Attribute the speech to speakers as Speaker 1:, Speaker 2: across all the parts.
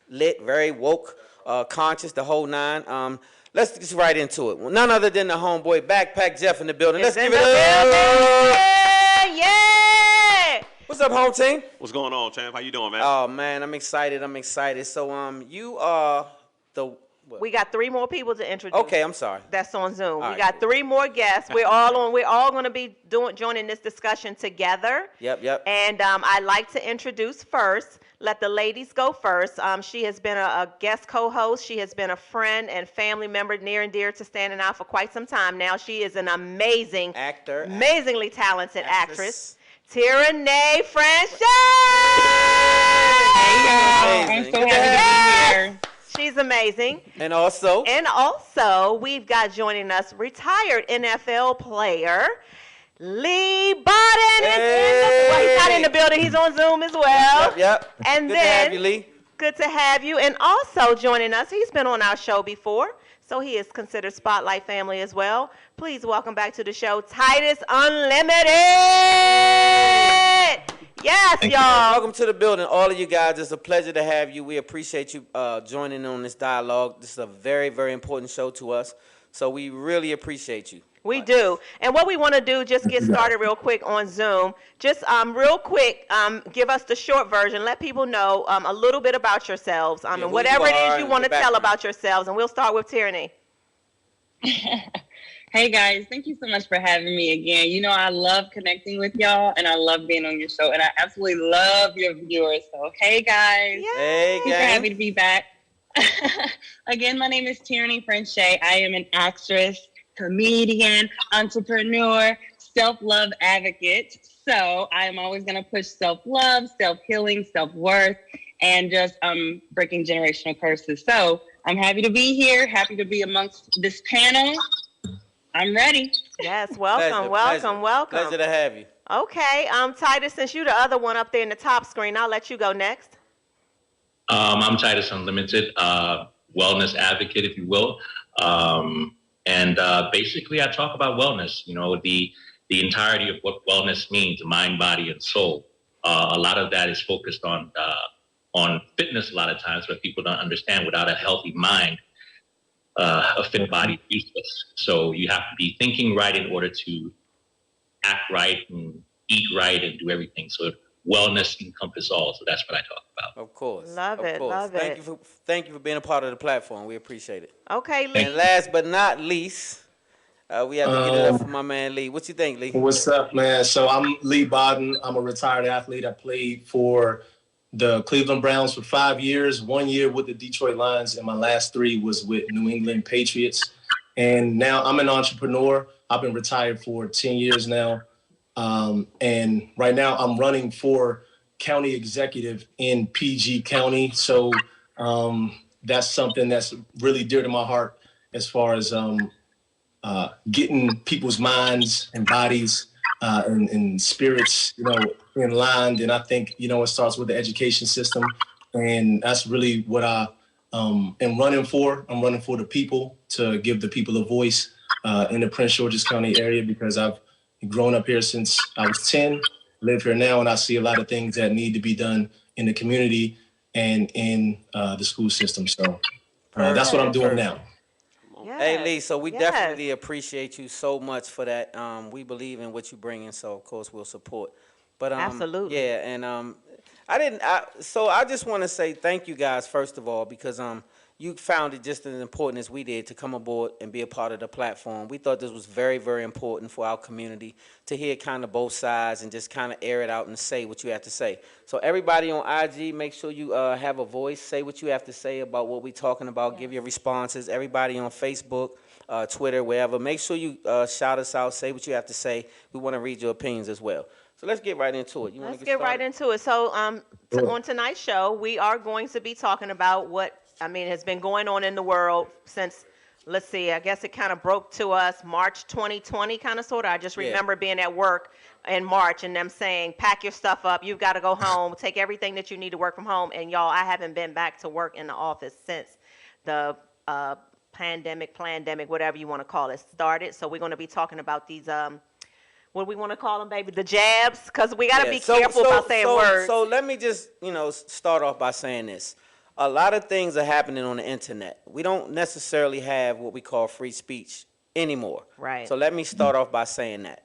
Speaker 1: lit, very woke, conscious, the whole nine. Let's get right into it. Well, none other than the homeboy Backpack Jeff in the building. Let's give it up.
Speaker 2: Yeah.
Speaker 1: What's up, home team?
Speaker 3: What's going on, champ? How you doing, man?
Speaker 1: Oh man, I'm excited. I'm excited. So you are the. What?
Speaker 2: We got 3 more people to introduce.
Speaker 1: Okay, I'm sorry.
Speaker 2: That's on Zoom.
Speaker 1: All
Speaker 2: we
Speaker 1: right,
Speaker 2: got 3 more guests. We're all going to be joining this discussion together.
Speaker 1: Yep.
Speaker 2: And I'd like to introduce first. Let the ladies go first. She has been a guest co-host. She has been a friend and family member near and dear to Standing Out for quite some time now. She is an amazing actor, amazingly talented actress. Teranee, Fransha!
Speaker 4: Hey, y'all. I'm so happy to be here.
Speaker 2: She's amazing.
Speaker 1: And also,
Speaker 2: we've got joining us retired NFL player, Leigh Bodden. He's not in the building. He's on Zoom as well.
Speaker 1: Yep.
Speaker 2: And
Speaker 1: good
Speaker 2: then,
Speaker 1: to have you, Leigh.
Speaker 2: Good to have you. And also joining us, he's been on our show before, so he is considered Spotlight family as well. Please welcome back to the show, Titus Unlimited. Yes, y'all.
Speaker 1: Welcome to the building, all of you guys. It's a pleasure to have you. We appreciate you joining on this dialogue. This is a very, very important show to us, so we really appreciate you.
Speaker 2: We do. And what we want to do, just get started real quick on Zoom. Just real quick, give us the short version. Let people know a little bit about yourselves and whatever it is you want to tell about yourselves. And we'll start with Teranee.
Speaker 4: Hey, guys. Thank you so much for having me again. You know, I love connecting with y'all, and I love being on your show. And I absolutely love your viewers. So, hey, guys.
Speaker 2: Yay.
Speaker 1: Hey,
Speaker 4: Super happy to be back. Again, my name is Teranee Fransha. I am an actress, comedian, entrepreneur, self-love advocate. So I am always going to push self-love, self-healing, self-worth, and just breaking generational curses. So I'm happy to be here, happy to be amongst this panel. I'm ready.
Speaker 2: Yes, welcome.
Speaker 1: Pleasure to have you.
Speaker 2: Okay, Titus, since you're the other one up there in the top screen, I'll let you go next.
Speaker 5: I'm Titus Unlimited, wellness advocate, if you will. And basically, I talk about wellness, you know, the entirety of what wellness means, mind, body, and soul. A lot of that is focused on fitness a lot of times, but people don't understand without a healthy mind, a fit body is useless. So you have to be thinking right in order to act right and eat right and do everything. So wellness encompasses all. So that's what I talk about.
Speaker 1: Of course.
Speaker 2: Love it.
Speaker 1: Thank you for being a part of the platform. We appreciate it.
Speaker 2: Okay, Leigh.
Speaker 1: And last but not least, we have to get it up for my man Leigh. What you think, Leigh?
Speaker 6: What's up, man? So I'm Leigh Bodden. I'm a retired athlete. I played for the Cleveland Browns for 5 years, 1 year with the Detroit Lions, and my last 3 was with New England Patriots. And now I'm an entrepreneur. I've been retired for 10 years now. And right now I'm running for county executive in PG County. So that's something that's really dear to my heart as far as getting people's minds and bodies and spirits, you know, in line. And I think, you know, it starts with the education system. And that's really what I am running for. I'm running for the people, to give the people a voice in the Prince George's County area, because I've grown up here since I was 10, live here now, and I see a lot of things that need to be done in the community and in the school system. So that's what I'm doing now.
Speaker 2: Yes.
Speaker 1: Hey, Leigh, so we definitely appreciate you so much for that. We believe in what you bring in, so of course we'll support. But
Speaker 2: absolutely.
Speaker 1: Yeah, and I just want to say thank you guys first of all, because you found it just as important as we did to come aboard and be a part of the platform. We thought this was very, very important for our community to hear kind of both sides and just kind of air it out and say what you have to say. So everybody on IG, make sure you have a voice. Say what you have to say about what we're talking about. Yes. Give your responses. Everybody on Facebook, Twitter, wherever, make sure you shout us out. Say what you have to say. We want to read your opinions as well. So let's get right into it.
Speaker 2: Let's get right into it. So on tonight's show, we are going to be talking about what has been going on in the world since, let's see, I guess it kind of broke to us March 2020, kind of, sort of. I just remember being at work in March and them saying, pack your stuff up, you've got to go home, take everything that you need to work from home. And y'all, I haven't been back to work in the office since the pandemic, whatever you want to call it, started. So we're going to be talking about these, what do we want to call them, baby? The jabs, because we got to be careful about saying words.
Speaker 1: So let me just, start off by saying this. a lot of things are happening on the internet. We don't necessarily have what we call free speech anymore.
Speaker 2: Right.
Speaker 1: So let me start off by saying that.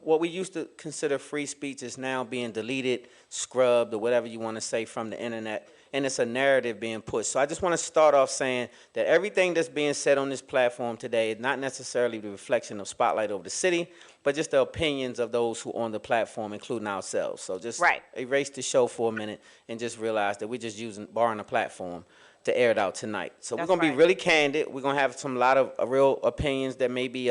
Speaker 1: What we used to consider free speech is now being deleted, scrubbed, or whatever you want to say from the internet, and it's a narrative being pushed. So I just want to start off saying that everything that's being said on this platform today is not necessarily the reflection of Spotlight Over the City, but just the opinions of those who are on the platform, including ourselves. So just erase the show for a minute and just realize that we're just borrowing a platform to air it out tonight. So we're going to be really candid. We're going to have lot of real opinions that may be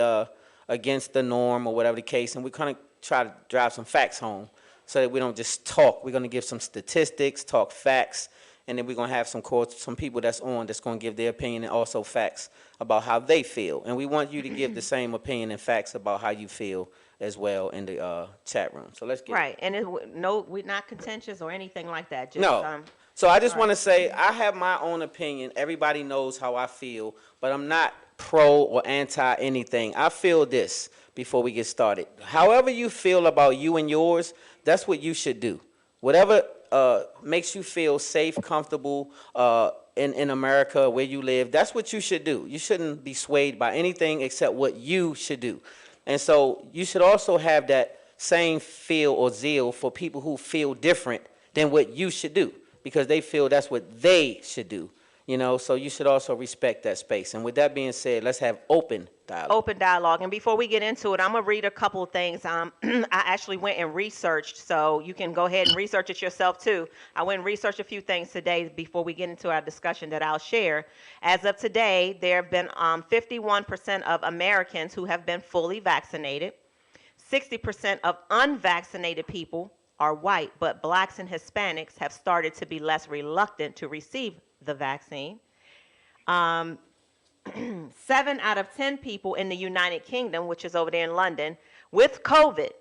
Speaker 1: against the norm or whatever the case, and we're going to try to drive some facts home so that we don't just talk. We're going to give some statistics, talk facts, and then we're going to have some people that's going to give their opinion and also facts about how they feel. And we want you to give the same opinion and facts about how you feel as well in the chat room. So let's get
Speaker 2: and we're not contentious or anything like that. Just,
Speaker 1: no. So I just want to say I have my own opinion. Everybody knows how I feel, but I'm not pro or anti anything. I feel this before we get started. However you feel about you and yours, that's what you should do. Whatever makes you feel safe, comfortable in America where you live, that's what you should do. You shouldn't be swayed by anything except what you should do. And so you should also have that same feel or zeal for people who feel different than what you should do, because they feel that's what they should do. So you should also respect that space. And with that being said, let's have open dialogue.
Speaker 2: Open dialogue. And before we get into it, I'm going to read a couple of things. I actually went and researched, so you can go ahead and research it yourself too. I went and researched a few things today before we get into our discussion that I'll share. As of today, there have been 51% of Americans who have been fully vaccinated. 60% of unvaccinated people are white, but blacks and Hispanics have started to be less reluctant to receive the vaccine. 7 out of 10 people in the United Kingdom, which is over there in London, with COVID,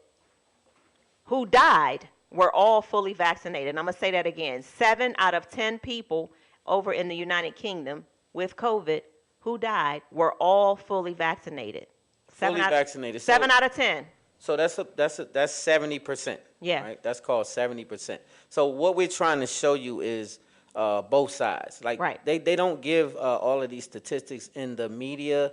Speaker 2: who died, were all fully vaccinated. And I'm going to say that again. 7 out of 10 people over in the United Kingdom with COVID who died were all fully vaccinated.
Speaker 1: Fully vaccinated.
Speaker 2: 7 out of 10.
Speaker 1: So that's 70%.
Speaker 2: Yeah.
Speaker 1: Right? That's called 70%. So what we're trying to show you is both sides. They don't give all of these statistics in the media.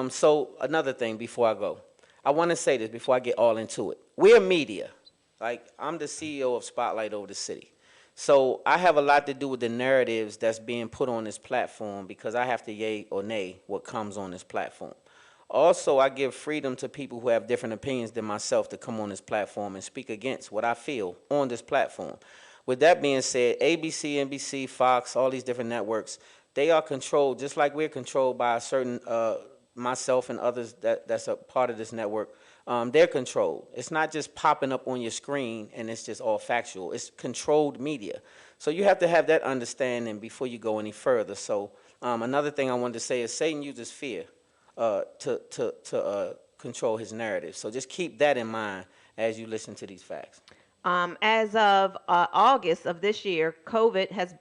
Speaker 1: So another thing before I go, I want to say this before I get all into it. We're media. I'm the CEO of Spotlight Over the City. So I have a lot to do with the narratives that's being put on this platform, because I have to yay or nay what comes on this platform. Also, I give freedom to people who have different opinions than myself to come on this platform and speak against what I feel on this platform. With that being said, ABC, NBC, Fox, all these different networks, they are controlled just like we're controlled by a certain, myself and others that's a part of this network. They're controlled. It's not just popping up on your screen and it's just all factual. It's controlled media. So you have to have that understanding before you go any further. So another thing I wanted to say is Satan uses fear to control his narrative. So just keep that in mind as you listen to these facts.
Speaker 2: As of August of this year, COVID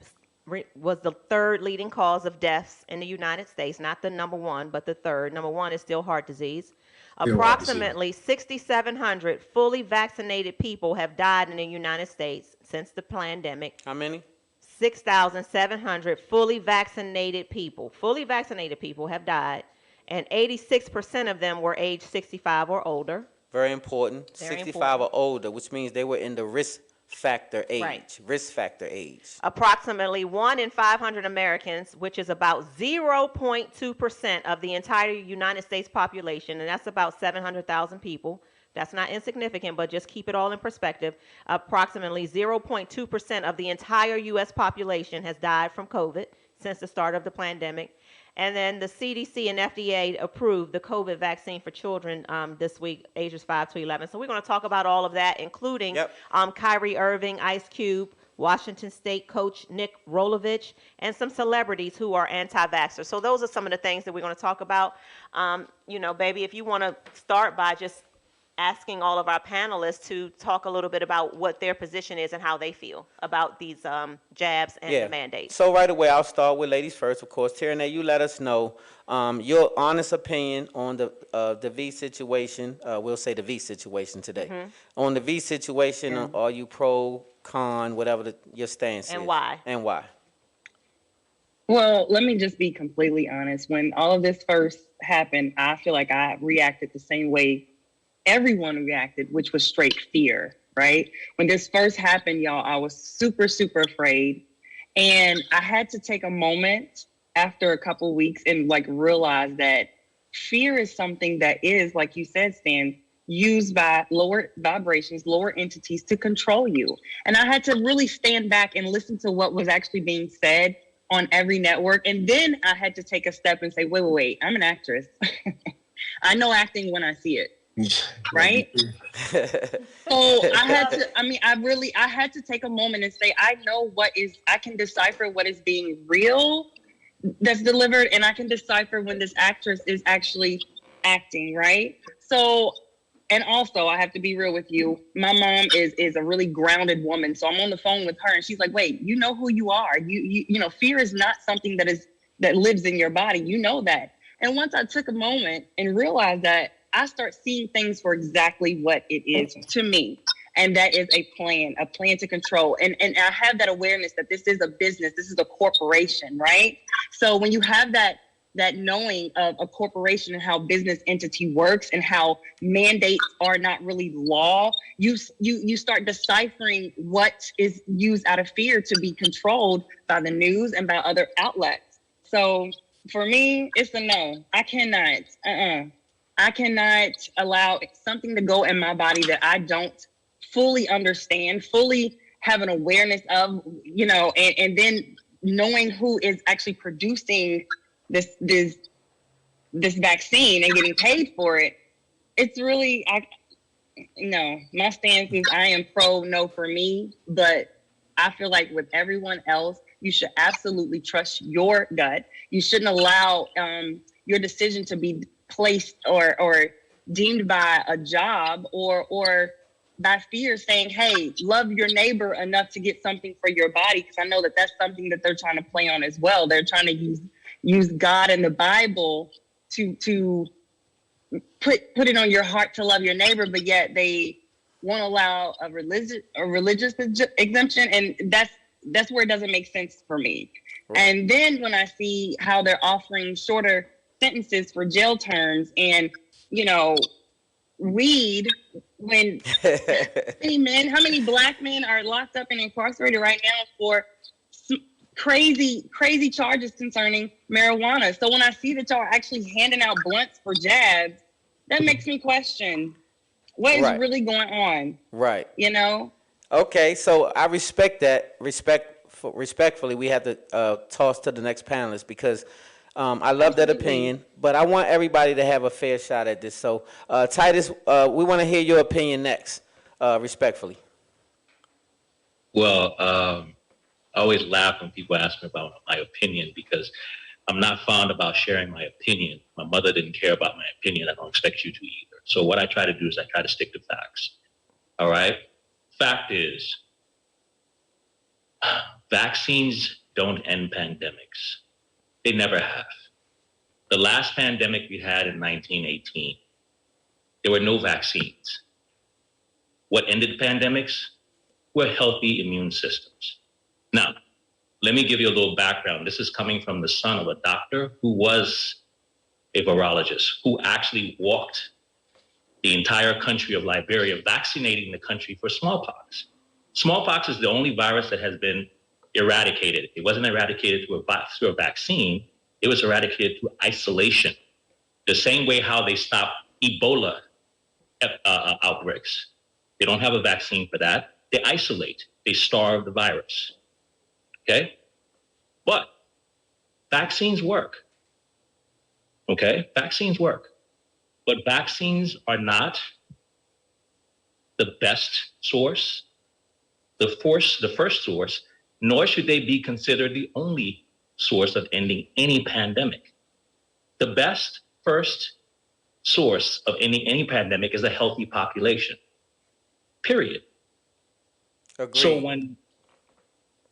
Speaker 2: was the third leading cause of deaths in the United States. Not the number one, but the third. Number one is still heart disease. Approximately 6,700 fully vaccinated people have died in the United States since the pandemic.
Speaker 1: How many?
Speaker 2: 6,700 fully vaccinated people have died, and 86% of them were age 65 or older.
Speaker 1: Very important. 65 or older, which means they were in the risk factor age.
Speaker 2: Right.
Speaker 1: Risk factor age.
Speaker 2: Approximately 1 in 500 Americans, which is about 0.2% of the entire United States population, and that's about 700,000 people. That's not insignificant, but just keep it all in perspective. Approximately 0.2% of the entire U.S. population has died from COVID since the start of the pandemic. And then the CDC and FDA approved the COVID vaccine for children this week, ages 5 to 11. So we're going to talk about all of that, including Kyrie Irving, Ice Cube, Washington State coach Nick Rolovich, and some celebrities who are anti-vaxxers. So those are some of the things that we're going to talk about. Baby, if you want to start by just asking all of our panelists to talk a little bit about what their position is and how they feel about these jabs and the mandates.
Speaker 1: So right away, I'll start with ladies first, of course. Teranee, you let us know your honest opinion on the V situation. We'll say the V situation today. Mm-hmm. On the V situation, are you pro, con, whatever your stance is?
Speaker 2: And why?
Speaker 1: And why?
Speaker 4: Well, let me just be completely honest. When all of this first happened, I feel like I reacted the same way everyone reacted, which was straight fear, right? When this first happened, y'all, I was super, super afraid. And I had to take a moment after a couple weeks and like realize that fear is something that is, like you said, Stan, used by lower vibrations, lower entities to control you. And I had to really stand back and listen to what was actually being said on every network. And then I had to take a step and say, wait, I'm an actress. I know acting when I see it. Right? So I had to take a moment and say, I can decipher what is being real that's delivered, and I can decipher when this actress is actually acting, right? So, and also I have to be real with you. My mom is a really grounded woman. So I'm on the phone with her and she's like, wait, you know who you are. You know, fear is not something that lives in your body. You know that. And once I took a moment and realized that, I start seeing things for exactly what it is to me. And that is a plan to control. And I have that awareness that this is a business, this is a corporation, right? So when you have that knowing of a corporation and how business entity works and how mandates are not really law, you start deciphering what is used out of fear to be controlled by the news and by other outlets. So for me, it's a no. I cannot allow something to go in my body that I don't fully understand, fully have an awareness of, you know, and then knowing who is actually producing this vaccine and getting paid for it. It's really, no, my stance is I am pro no for me, but I feel like with everyone else, you should absolutely trust your gut. You shouldn't allow your decision to be placed or deemed by a job or by fear saying, hey, love your neighbor enough to get something for your body. Because I know that that's something that they're trying to play on as well. They're trying to use God and the Bible to put it on your heart to love your neighbor, but yet they won't allow a religious exemption. And that's where it doesn't make sense for me. Right. And then when I see how they're offering shorter sentences for jail terms and, you know, weed, when how many black men are locked up and incarcerated right now for crazy charges concerning marijuana. So when I see that y'all are actually handing out blunts for jabs, that makes me question what is really going on. Right. You know?
Speaker 1: Okay, so I respect that. Respectfully, we have to toss to the next panelist because I love that opinion, but I want everybody to have a fair shot at this. So, Titus, we want to hear your opinion next, respectfully.
Speaker 5: Well, I always laugh when people ask me about my opinion because I'm not fond about sharing my opinion. My mother didn't care about my opinion. I don't expect you to either. So what I try to do is I try to stick to facts. All right? Fact is, vaccines don't end pandemics. They never have. The last pandemic we had in 1918, there were no vaccines. What ended pandemics were healthy immune systems. Now, let me give you a little background. This is coming from the son of a doctor who was a virologist, who actually walked the entire country of Liberia, vaccinating the country for smallpox. Smallpox is the only virus that has been eradicated. It wasn't eradicated through a vaccine. It was eradicated through isolation. The same way how they stopped Ebola outbreaks. They don't have a vaccine for that. They isolate. They starve the virus. Okay? But vaccines work. Okay? Vaccines work. But vaccines are not the best source, the first source, nor should they be considered the only source of ending any pandemic. The best first source of ending any pandemic is a healthy population, period. Agreed. So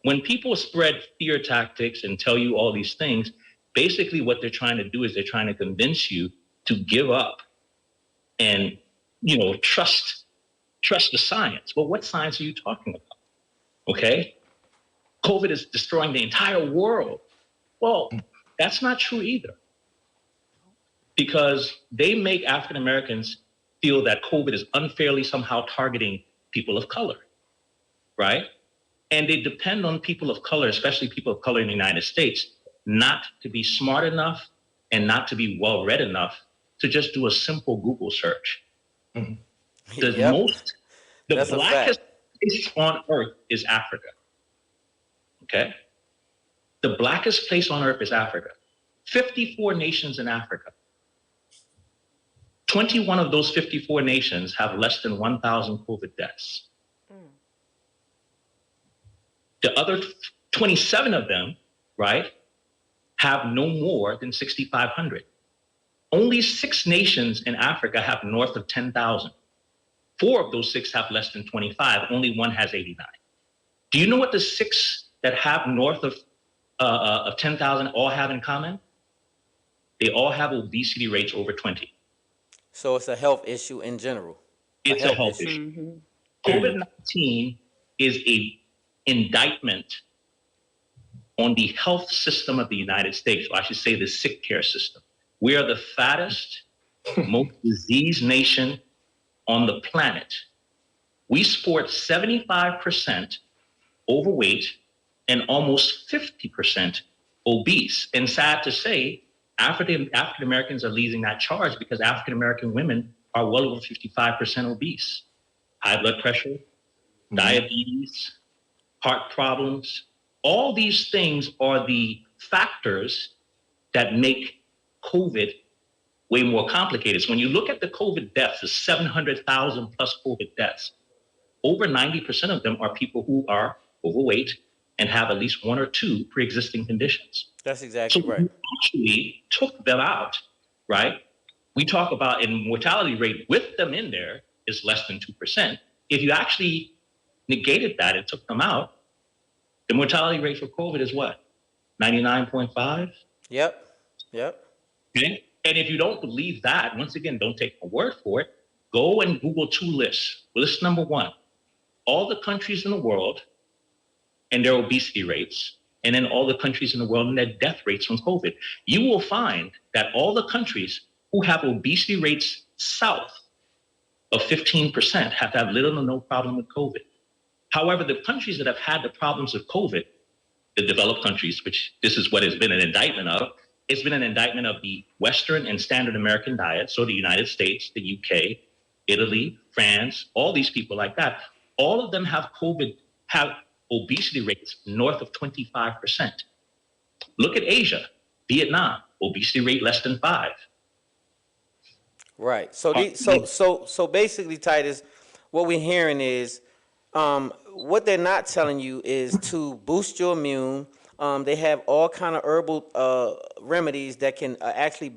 Speaker 5: when people spread fear tactics and tell you all these things, basically what they're trying to do is they're trying to convince you to give up and, you know, trust the science. Well, what science are you talking about? Okay? COVID is destroying the entire world. Well, that's not true either, because they make African Americans feel that COVID is unfairly somehow targeting people of color, right? And they depend on people of color, especially people of color in the United States, not to be smart enough and not to be well-read enough to just do a simple Google search. The
Speaker 1: That's a
Speaker 5: blackest
Speaker 1: fact.
Speaker 5: place on earth is Africa. Okay? The blackest place on earth is Africa. 54 nations in Africa. 21 of those 54 nations have less than 1,000 COVID deaths. The other 27 of them, right, have no more than 6,500. Only 6 nations in Africa have north of 10,000. 4 of those 6 have less than 25. Only 1 has 89. Do you know what the 6 that have north of 10,000 all have in common? They all have obesity rates over 20.
Speaker 1: So it's a health issue in general.
Speaker 5: It's a health issue. COVID-19 is an indictment on the health system of the United States, or I should say the sick care system. We are the fattest, most diseased nation on the planet. We sport 75% overweight and almost 50% obese. And sad to say, African Americans are leading that charge because African American women are well over 55% obese. High blood pressure, diabetes, heart problems, all these things are the factors that make COVID way more complicated. So when you look at the COVID deaths, the 700,000 plus COVID deaths, over 90% of them are people who are overweight and have at least 1 or 2 pre-existing conditions.
Speaker 1: That's exactly right.
Speaker 5: We actually took them out, right? We talk about in mortality rate with them in there is less than 2%. If you actually negated that and took them out, the mortality rate for COVID is what? 99.5?
Speaker 1: Yep.
Speaker 5: Okay? And if you don't believe that, once again, don't take my word for it. Go and Google 2 lists. List number 1, all the countries in the world and their obesity rates, and then all the countries in the world and their death rates from COVID. You will find that all the countries who have obesity rates south of 15% have to have little or no problem with COVID. However, the countries that have had the problems with COVID, the developed countries, which this is what has been an indictment of, it's been an indictment of the Western and standard American diet. So the United States, the UK, Italy, France, all these people like that, all of them have obesity rates north of 25%. Look at Asia, Vietnam, obesity rate less than 5.
Speaker 1: Right. So basically, Titus, what we're hearing is what they're not telling you is to boost your immune. They have all kind of herbal remedies that can actually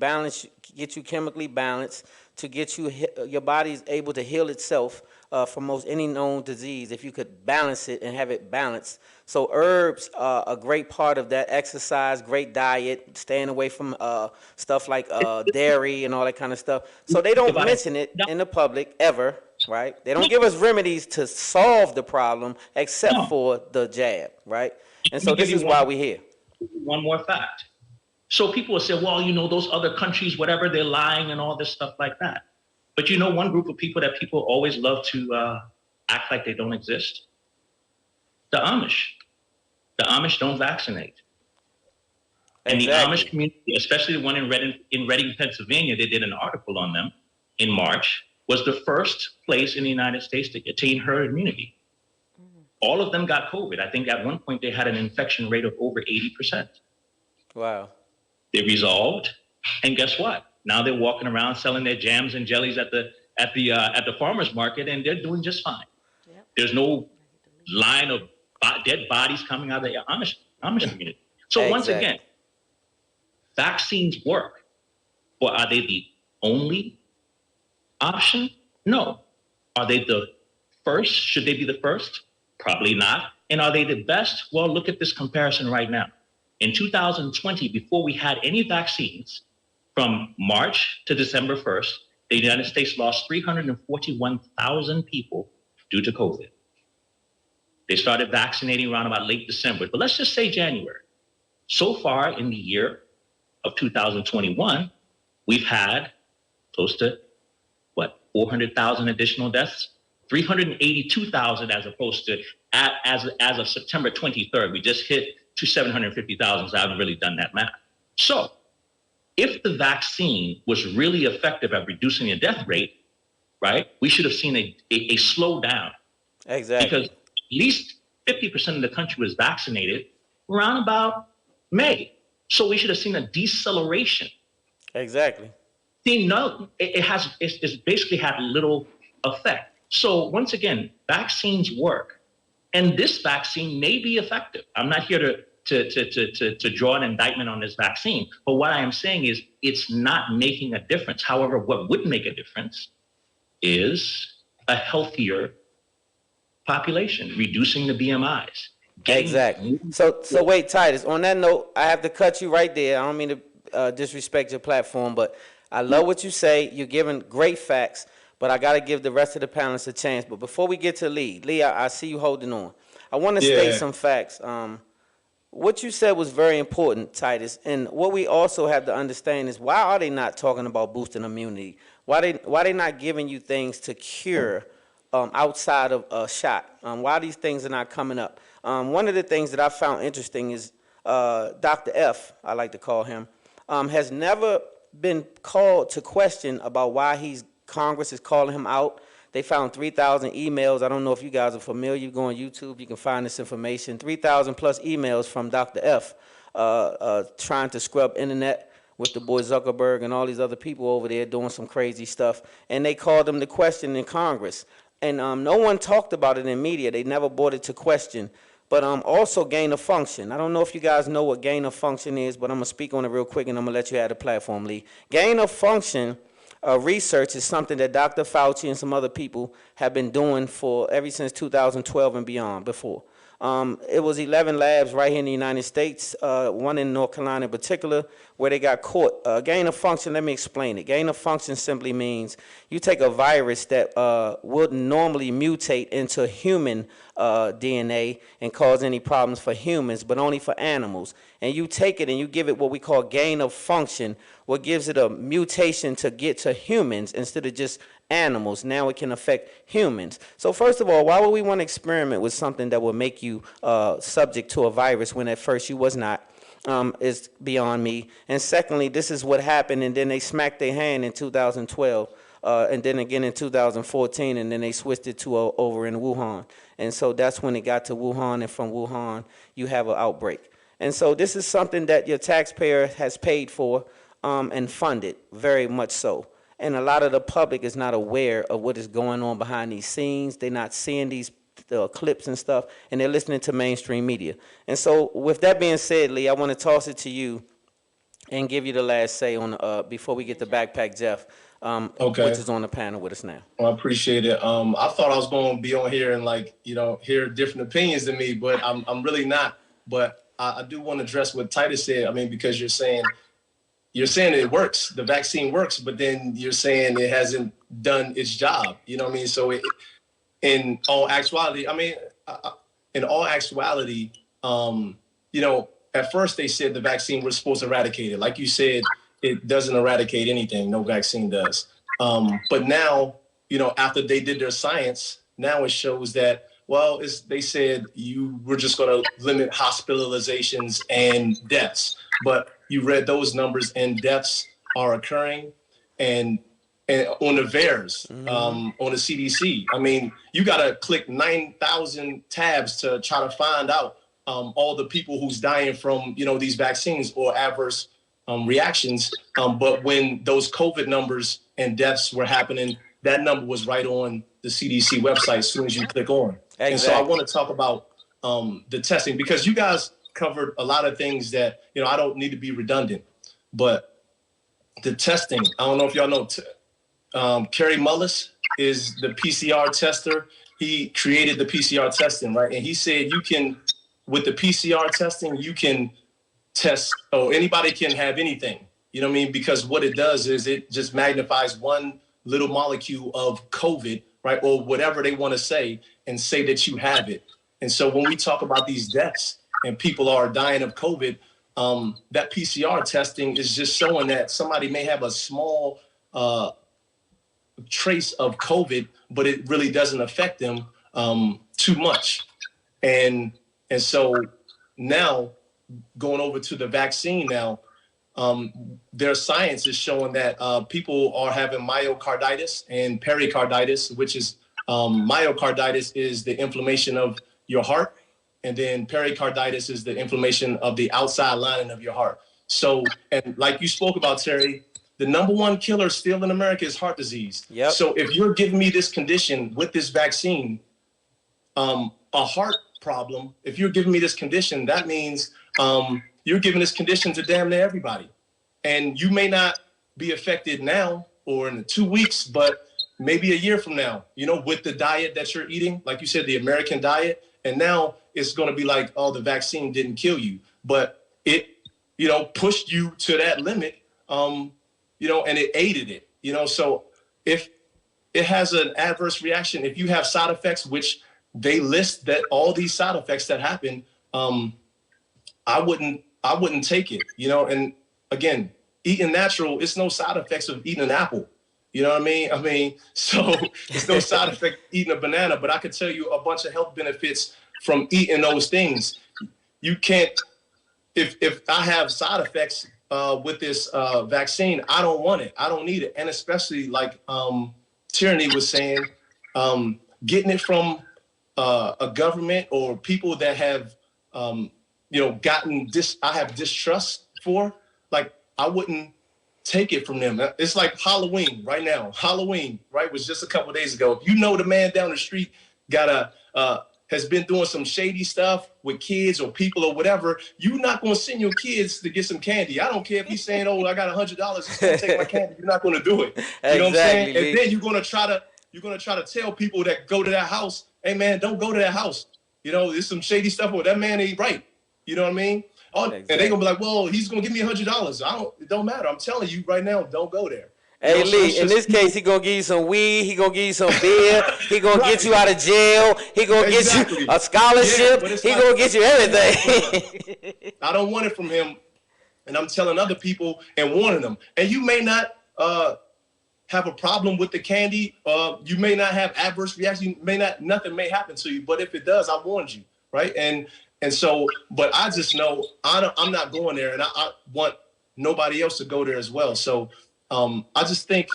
Speaker 1: get you chemically balanced to get your body's able to heal itself from most any known disease if you could balance it and have it balanced. So herbs are a great part of that. Exercise, great diet, staying away from stuff like dairy and all that kind of stuff. So they don't mention it in the public ever, right? They don't give us remedies to solve the problem except for the jab, right? And so this is why we're here.
Speaker 5: One more fact. So people will say, well, you know, those other countries, whatever, they're lying and all this stuff like that. But you know, one group of people that people always love to act like they don't exist? The Amish. The Amish don't vaccinate. And the Amish community, especially the one in Reading, Pennsylvania, they did an article on them in March, was the first place in the United States to attain herd immunity. All of them got COVID. I think at one point they had an infection rate of over 80%.
Speaker 1: Wow.
Speaker 5: They resolved, and guess what? Now they're walking around selling their jams and jellies at the farmers market, and they're doing just fine. Yep. There's no line of dead bodies coming out of the Amish community. So once again, vaccines work, but are they the only option? No. Are they the first? Should they be the first? Probably not. And are they the best? Well, look at this comparison right now. In 2020, before we had any vaccines, from March to December 1st, the United States lost 341,000 people due to COVID. They started vaccinating around about late December, but let's just say January. So far in the year of 2021, we've had close to, 400,000 additional deaths? 382,000 as opposed to, as of September 23rd. We just hit to 750,000, so I haven't really done that math. So if the vaccine was really effective at reducing the death rate, right, we should have seen a slowdown.
Speaker 1: Exactly.
Speaker 5: Because at least 50% of the country was vaccinated around about May. So we should have seen a deceleration.
Speaker 1: Exactly.
Speaker 5: See, no, it's basically had little effect. So once again, vaccines work, and this vaccine may be effective. I'm not here to draw an indictment on this vaccine, but what I am saying is it's not making a difference. However, what would make a difference is a healthier population, reducing the BMIs.
Speaker 1: Exactly. So wait, Titus, on that note, I have to cut you right there. I don't mean to disrespect your platform, but I love what you say. You're giving great facts, but I got to give the rest of the panelists a chance. But before we get to Leigh, I see you holding on. I want to state some facts. What you said was very important, Titus, and what we also have to understand is why are they not talking about boosting immunity? Why they not giving you things to cure outside of a shot? Why these things are not coming up? One of the things that I found interesting is Dr. F, I like to call him, has never been called to question about why Congress is calling him out. They found 3,000 emails. I don't know if you guys are familiar. You go on YouTube, you can find this information. 3,000 plus emails from Dr. F trying to scrub internet with the boy Zuckerberg and all these other people over there doing some crazy stuff. And they called him to question in Congress. And no one talked about it in media. They never brought it to question. But also gain of function. I don't know if you guys know what gain of function is, but I'm going to speak on it real quick, and I'm going to let you have the platform, Leigh. Gain of function research is something that Dr. Fauci and some other people have been doing for ever since 2012 and beyond before. It was 11 labs right here in the United States, one in North Carolina in particular, where they got caught. Gain of function, let me explain it. Gain of function simply means you take a virus that would normally mutate into human DNA and cause any problems for humans, but only for animals. And you take it and you give it what we call gain of function, what gives it a mutation to get to humans instead of just animals. Now it can affect humans. So first of all, why would we want to experiment with something that would make you subject to a virus when at first you was not? Is beyond me. And secondly, this is what happened, and then they smacked their hand in 2012, and then again in 2014, and then they switched it to over in Wuhan. And so that's when it got to Wuhan, and from Wuhan, you have an outbreak. And so this is something that your taxpayer has paid for and funded, very much so. And a lot of the public is not aware of what is going on behind these scenes. They're not seeing these clips and stuff, and they're listening to mainstream media. And so with that being said, Leigh, I want to toss it to you and give you the last say on before we get to Backpack Jeff, which is on the panel with us now.
Speaker 6: Well, I appreciate it. I thought I was going to be on here and hear different opinions than me, but I'm really not. But I do want to address what Titus said. I mean, because you're saying it works, the vaccine works, but then you're saying it hasn't done its job. You know what I mean? So in all actuality, at first they said the vaccine was supposed to eradicate it. Like you said, it doesn't eradicate anything. No vaccine does. But now, after they did their science, now it shows that, they said you were just going to limit hospitalizations and deaths. But you read those numbers, and deaths are occurring. And on the VAERS, on the CDC. I mean, you got to click 9,000 tabs to try to find out all the people who's dying from, these vaccines or adverse reactions. But when those COVID numbers and deaths were happening, that number was right on the CDC website as soon as you click on. Exactly. And so I want to talk about the testing, because you guys covered a lot of things that, I don't need to be redundant, but the testing, I don't know if y'all know, Kerry Mullis is the PCR tester. He created the PCR testing, right? And he said with the PCR testing, you can test, anybody can have anything. You know what I mean? Because what it does is it just magnifies one little molecule of COVID, right? Or whatever they want to say, and say that you have it. And so when we talk about these deaths and people are dying of COVID, that PCR testing is just showing that somebody may have a small trace of COVID, but it really doesn't affect them too much. And so now going over to the vaccine now, their science is showing that people are having myocarditis and pericarditis, which is myocarditis is the inflammation of your heart. And then pericarditis is the inflammation of the outside lining of your heart. So, and like you spoke about, Terry, the number one killer still in America is heart disease.
Speaker 1: Yep.
Speaker 6: So if you're giving me this condition with this vaccine, a heart problem, if you're giving me this condition, that means you're giving this condition to damn near everybody. And you may not be affected now or in 2 weeks, but maybe a year from now, you know, with the diet that you're eating, like you said, the American diet. And now it's going to be like, oh, the vaccine didn't kill you, but it, you know, pushed you to that limit, you know, and it aided it, you know. So if it has an adverse reaction, if you have side effects, which they list that all these side effects that happen, I wouldn't take it, you know. And again, eating natural, it's no side effects of eating an apple. You know what I mean? So it's no side effect eating a banana, but I could tell you a bunch of health benefits from eating those things. You can't, if I have side effects with this vaccine, I don't want it. I don't need it. And especially like Teranee was saying, getting it from a government or people that have, you know, I have distrust for, like, I wouldn't take it from them. It's like Halloween right now. Halloween, right, was just a couple of days ago. If you know the man down the street has been doing some shady stuff with kids or people or whatever, you're not going to send your kids to get some candy. I don't care if he's saying, oh, I got $100, he's going to take my candy. You're not going to do it. You know what I'm saying? And then you're going to try to tell people that go to that house, hey man, don't go to that house. You know, there's some shady stuff where that man ain't right. You know what I mean? Oh, exactly. And they're going to be like, well, he's going to give me $100. It don't matter. I'm telling you right now, don't go there.
Speaker 1: Hey, you know, Leigh, in this case, he going to give you some weed. He going to give you some beer. He going to get you out of jail. He going to get you a scholarship. Yeah, he going to get you everything.
Speaker 6: I don't want it from him. And I'm telling other people and warning them. And you may not have a problem with the candy. You may not have adverse reaction. Nothing may happen to you. But if it does, I warned you, right? And so, but I just know I'm not going there, and I want nobody else to go there as well. So I just think,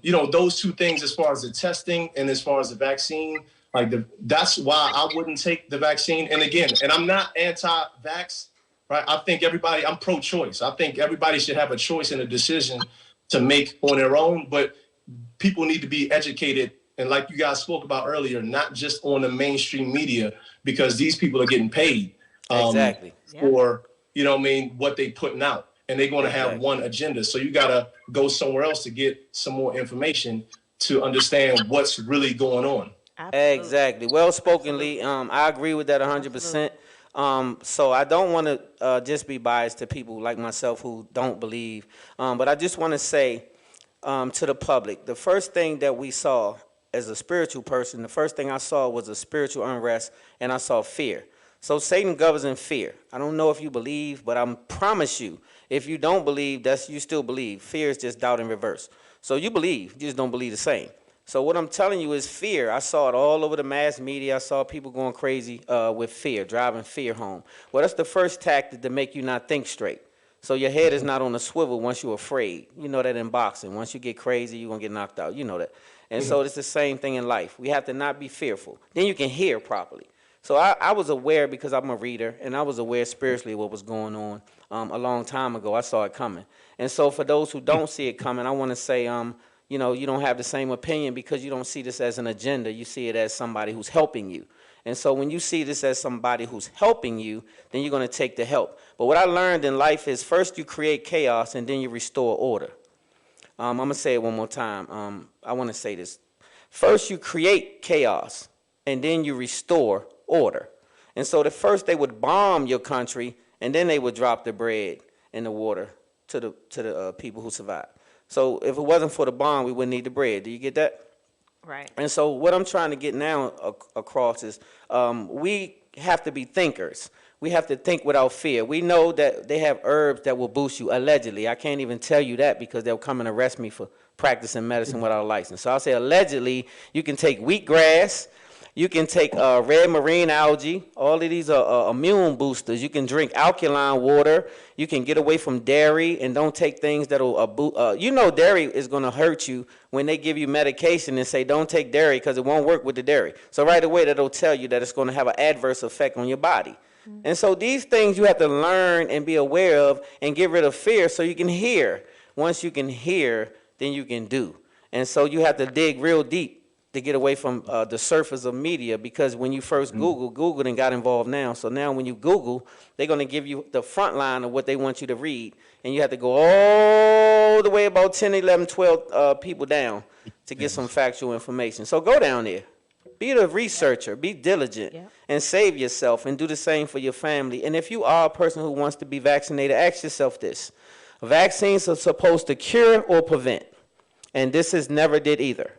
Speaker 6: you know, those two things as far as the testing and as far as the vaccine, like that's why I wouldn't take the vaccine. And again, and I'm not anti-vax, right? I think I'm pro-choice. I think everybody should have a choice and a decision to make on their own, but people need to be educated. And like you guys spoke about earlier, not just on the mainstream media, because these people are getting paid
Speaker 1: exactly
Speaker 6: for, you know what I mean, what they putting out. And they're going to have one agenda. So you got to go somewhere else to get some more information to understand what's really going on.
Speaker 2: Absolutely.
Speaker 1: Exactly. Well spoken, Leigh. I agree with that 100%. So I don't want to just be biased to people like myself who don't believe. But I just want to say to the public, the first thing that we saw as a spiritual person, the first thing I saw was a spiritual unrest, and I saw fear. So Satan governs in fear. I don't know if you believe, but I promise you, if you don't believe, you still believe. Fear is just doubt in reverse. So you believe, you just don't believe the same. So what I'm telling you is fear. I saw it all over the mass media. I saw people going crazy with fear, driving fear home. Well, that's the first tactic to make you not think straight. So your head is not on a swivel once you're afraid. You know that in boxing. Once you get crazy, you're going to get knocked out. You know that. And so it's the same thing in life. We have to not be fearful. Then you can hear properly. So I was aware because I'm a reader, and I was aware spiritually what was going on a long time ago. I saw it coming. And so for those who don't see it coming, I want to say, you know, you don't have the same opinion because you don't see this as an agenda. You see it as somebody who's helping you. And so when you see this as somebody who's helping you, then you're going to take the help. But what I learned in life is first you create chaos and then you restore order. I'm going to say it one more time. I want to say this. First you create chaos and then you restore order. And so first they would bomb your country and then they would drop the bread and the water to the people who survived. So if it wasn't for the bomb, we wouldn't need the bread. Do you get that?
Speaker 2: Right.
Speaker 1: And so what I'm trying to get now across is we have to be thinkers. we have to think without fear. We know that they have herbs that will boost you, allegedly. I can't even tell you that because they'll come and arrest me for practicing medicine without a license. So I'll say allegedly, you can take wheatgrass, you can take red marine algae. All of these are immune boosters. You can drink alkaline water. You can get away from dairy and don't take things that'll, you know dairy is going to hurt you when they give you medication and say don't take dairy because it won't work with the dairy. So right away, that'll tell you that it's going to have an adverse effect on your body. And so these things you have to learn and be aware of and get rid of fear so you can hear. Once you can hear, then you can do. And so you have to dig real deep to get away from the surface of media, because when you first Google then got involved now. So now when you Google, they're going to give you the front line of what they want you to read. And you have to go all the way about 10, 11, 12 people down to get some factual information. So go down there. Be the researcher, be diligent, and save yourself, and do the same for your family. And if you are a person who wants to be vaccinated, ask yourself this. Vaccines are supposed to cure or prevent, and this has never did either.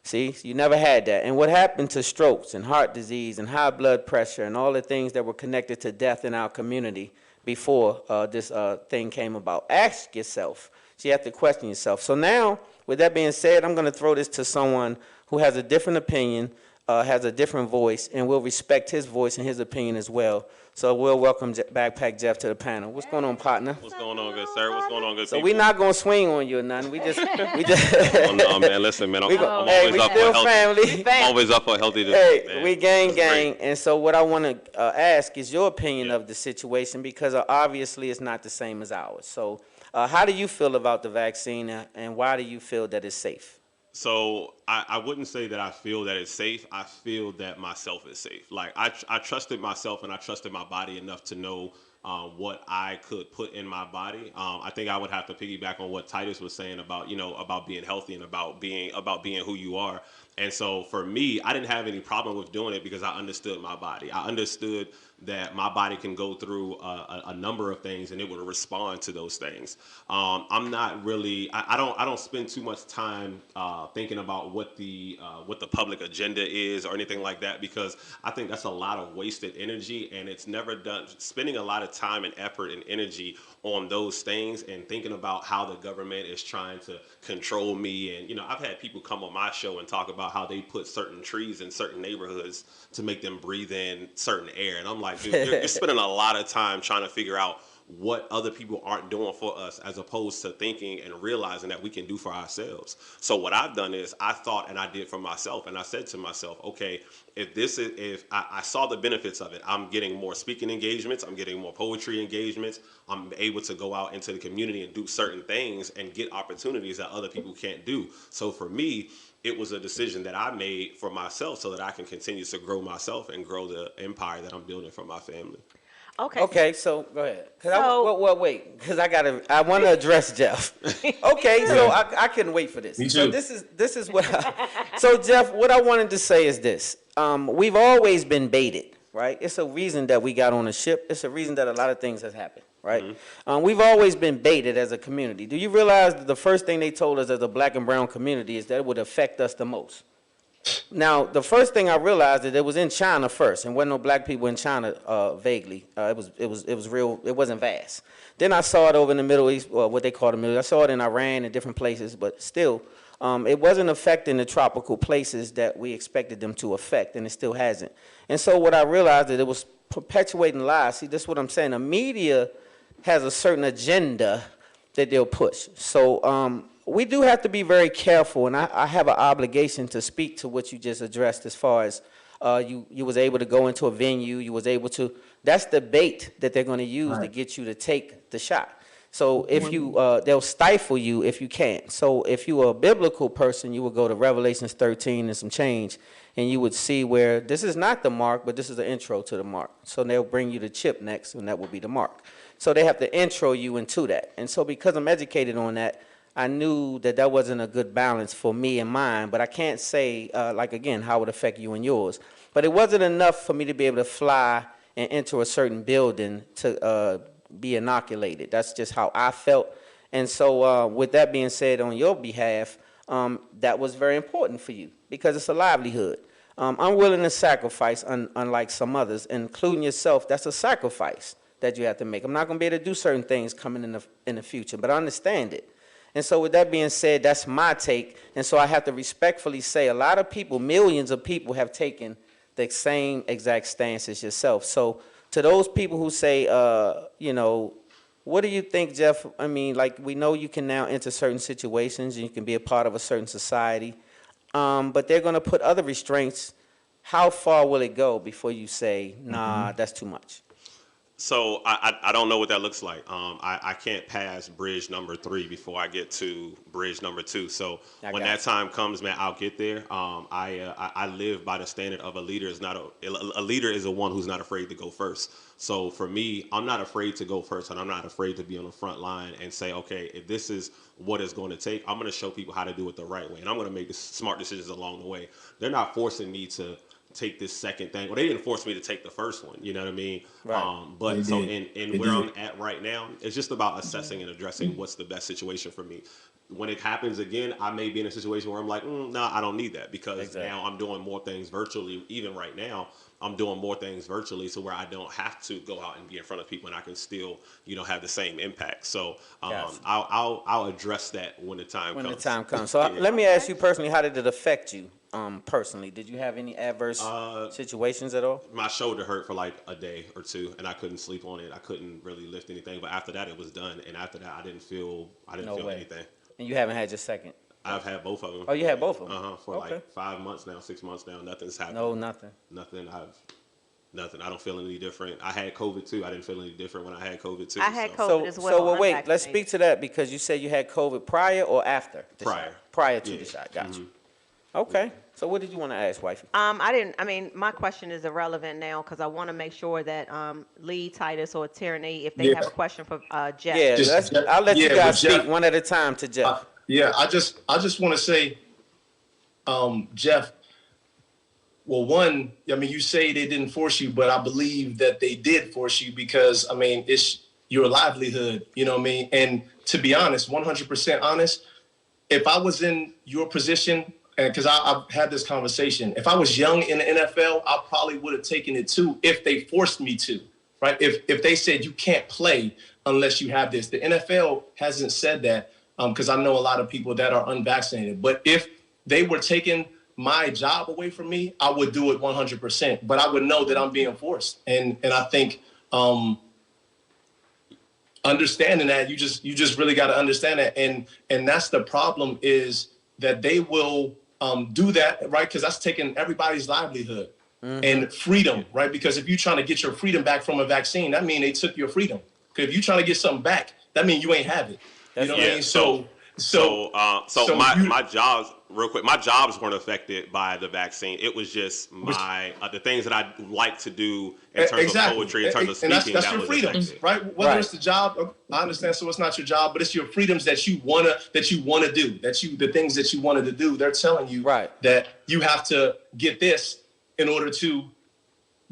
Speaker 1: See, you never had that. And what happened to strokes and heart disease and high blood pressure and all the things that were connected to death in our community before this thing came about? Ask yourself. So you have to question yourself. So now, with that being said, I'm going to throw this to someone who has a different opinion, has a different voice, and we'll respect his voice and his opinion as well. So we'll welcome Backpack Jeff to the panel. What's going on, partner?
Speaker 3: What's going on, good sir? What's going on, good
Speaker 1: So
Speaker 3: people?
Speaker 1: we're not going to swing on you or nothing. We just
Speaker 3: Oh, no, man, listen, man. I'm
Speaker 1: we
Speaker 3: always up for
Speaker 1: still
Speaker 3: a healthy.
Speaker 1: family.
Speaker 3: I'm always up for a healthy
Speaker 1: Hey,
Speaker 3: debate, man.
Speaker 1: we gang.
Speaker 3: That's great.
Speaker 1: And so what I want to ask is your opinion of the situation, because obviously it's not the same as ours. So how do you feel about the vaccine, and why do you feel that it's safe?
Speaker 3: So I wouldn't say that I feel that it's safe. I feel that myself is safe. Like I trusted myself and I trusted my body enough to know what I could put in my body. I think I would have to piggyback on what Titus was saying about, about being healthy and about being who you are. And so for me, I didn't have any problem with doing it because I understood my body. I understood that my body can go through a number of things and it would respond to those things. I'm not really, I don't spend too much time thinking about what the public agenda is or anything like that, because I think that's a lot of wasted energy, and it's never done. Spending a lot of time and effort and energy on those things and thinking about how the government is trying to control me. And, I've had people come on my show and talk about how they put certain trees in certain neighborhoods to make them breathe in certain air. And I'm like, dude, you're spending a lot of time trying to figure out what other people aren't doing for us, as opposed to thinking and realizing that we can do for ourselves. So what I've done is I thought and I did for myself, and I said to myself, okay, if I saw the benefits of it, I'm getting more speaking engagements, I'm getting more poetry engagements, I'm able to go out into the community and do certain things and get opportunities that other people can't do. So for me, it was a decision that I made for myself so that I can continue to grow myself and grow the empire that I'm building for my family.
Speaker 1: Okay, so go ahead. Wait, because I want to address Jeff. Okay, so I couldn't wait for this.
Speaker 6: Me too.
Speaker 1: So this is what. So Jeff, what I wanted to say is this: we've always been baited, right? It's a reason that we got on a ship. It's a reason that a lot of things has happened, right? Mm-hmm. We've always been baited as a community. Do you realize that the first thing they told us as a black and brown community is that it would affect us the most? Now, the first thing I realized that it was in China first, and wasn't no black people in China vaguely. It was real. It wasn't vast. Then I saw it over in the Middle East, or what they call the Middle East. I saw it in Iran and different places, but still, it wasn't affecting the tropical places that we expected them to affect, and it still hasn't. And so what I realized that it was perpetuating lies. See, this is what I'm saying. The media has a certain agenda that they'll push. So we do have to be very careful, and I have an obligation to speak to what you just addressed as far as you was able to go into a venue, you was able to, that's the bait that they're going to use to get you to take the shot. So if you, they'll stifle you if you can't. So if you are a biblical person, you would go to Revelations 13 and some change, and you would see where this is not the mark, but this is the intro to the mark. So they'll bring you the chip next, and that will be the mark. So they have to intro you into that. And so because I'm educated on that, I knew that that wasn't a good balance for me and mine, but I can't say, like, again, how it would affect you and yours. But it wasn't enough for me to be able to fly and enter a certain building to be inoculated. That's just how I felt. And so with that being said on your behalf, that was very important for you because it's a livelihood. I'm willing to sacrifice, unlike some others, including yourself. That's a sacrifice that you have to make. I'm not going to be able to do certain things coming in the future, but I understand it. And so with that being said, that's my take. And so I have to respectfully say a lot of people, millions of people have taken the same exact stance as yourself. So to those people who say, you know, what do you think, Jeff? I mean, like, we know you can now enter certain situations and you can be a part of a certain society, but they're going to put other restraints. How far will it go before you say, nah, that's too much?
Speaker 3: So I don't know what that looks like. I can't pass bridge number 3 before I get to bridge number 2. So when that time comes, man, I'll get there. I live by the standard of a leader is not a leader is a one who's not afraid to go first. So for me, I'm not afraid to go first, and I'm not afraid to be on the front line and say, okay, if this is what it's going to take, I'm going to show people how to do it the right way, and I'm going to make smart decisions along the way. They're not forcing me to take this second thing. Well, they didn't force me to take the first one, you know what I mean?
Speaker 1: Right.
Speaker 3: But so in where I'm at right now, it's just about assessing and addressing what's the best situation for me. When it happens again, I may be in a situation where I'm like, no, I don't need that, because now I'm doing more things virtually. Even right now, I'm doing more things virtually, so where I don't have to go out and be in front of people, and I can still, you know, have the same impact. So I'll address that when the time comes.
Speaker 1: When the time comes. So let me ask you personally, how did it affect you personally? Did you have any adverse situations at all?
Speaker 3: My shoulder hurt for like a day or two, and I couldn't sleep on it. I couldn't really lift anything. But after that, it was done. And after that, I didn't feel anything.
Speaker 1: And you haven't had your second?
Speaker 3: I've had both of them.
Speaker 1: Oh, you had both of them?
Speaker 3: For like 5 months now, 6 months now. Nothing's happened.
Speaker 1: No, nothing.
Speaker 3: Nothing. I don't feel any different. I had COVID too. I didn't feel any different when I had COVID too.
Speaker 2: I had COVID as well.
Speaker 1: So wait, let's speak to that, because you said you had COVID prior or after the shot? Prior to the shot. Gotcha. Okay. So what did you want to ask, wifey?
Speaker 2: My question is irrelevant now, because I want to make sure that Leigh, Titus, or Teranee, if they have a question for Jeff.
Speaker 1: Yeah, I'll let you guys speak one at a time to Jeff.
Speaker 6: I just want to say, Jeff, well, one, I mean, you say they didn't force you, but I believe that they did force you, because, I mean, it's your livelihood, you know what I mean? And to be honest, 100% honest, if I was in your position, and because I've had this conversation, if I was young in the NFL, I probably would have taken it too if they forced me to, right? If they said you can't play unless you have this. The NFL hasn't said that, because I know a lot of people that are unvaccinated. But if they were taking my job away from me, I would do it 100%. But I would know that I'm being forced. And I think understanding that, you just really got to understand that. And that's the problem, is that they will do that, right? Because that's taking everybody's livelihood and freedom, right? Because if you're trying to get your freedom back from a vaccine, that means they took your freedom. Because if you're trying to get something back, that means you ain't have it. You know what I mean? So
Speaker 3: my jobs, real quick, my jobs weren't affected by the vaccine. It was just my the things that I like to do in terms of poetry, in terms of speaking.
Speaker 6: And that's your freedoms, right? Whether it's the job, I understand. So it's not your job, but it's your freedoms that you wanna do. The things that you wanted to do. They're telling you that you have to get this in order to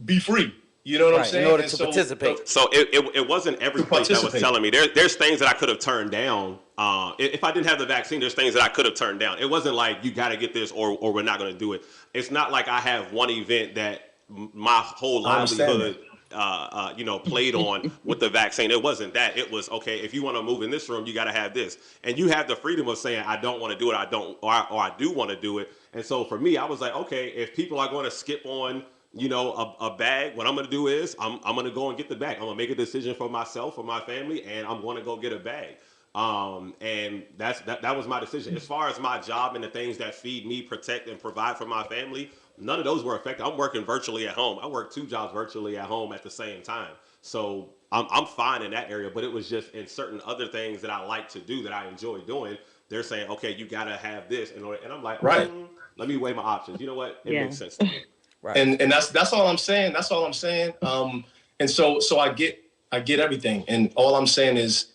Speaker 6: be free. You know what I'm saying?
Speaker 1: In order to participate.
Speaker 3: So it wasn't every place that was telling me. There's things that I could have turned down. If I didn't have the vaccine, there's things that I could have turned down. It wasn't like you got to get this or we're not going to do it. It's not like I have one event that my whole livelihood played on with the vaccine. It wasn't that. It was, okay, if you want to move in this room, you got to have this. And you have the freedom of saying, I don't want to do it, I do want to do it. And so for me, I was like, okay, if people are going to skip on a bag, what I'm going to do is I'm going to go and get the bag. I'm going to make a decision for myself, for my family, and I'm going to go get a bag. And that was my decision. As far as my job and the things that feed me, protect, and provide for my family, none of those were affected. I'm working virtually at home. I work 2 jobs virtually at home at the same time. So I'm fine in that area, but it was just in certain other things that I like to do, that I enjoy doing. They're saying, okay, you got to have this in order. And I'm like, let me weigh my options. You know what? It makes sense to me.
Speaker 6: Right. And that's all I'm saying. That's all I'm saying. And so I get everything. And all I'm saying is,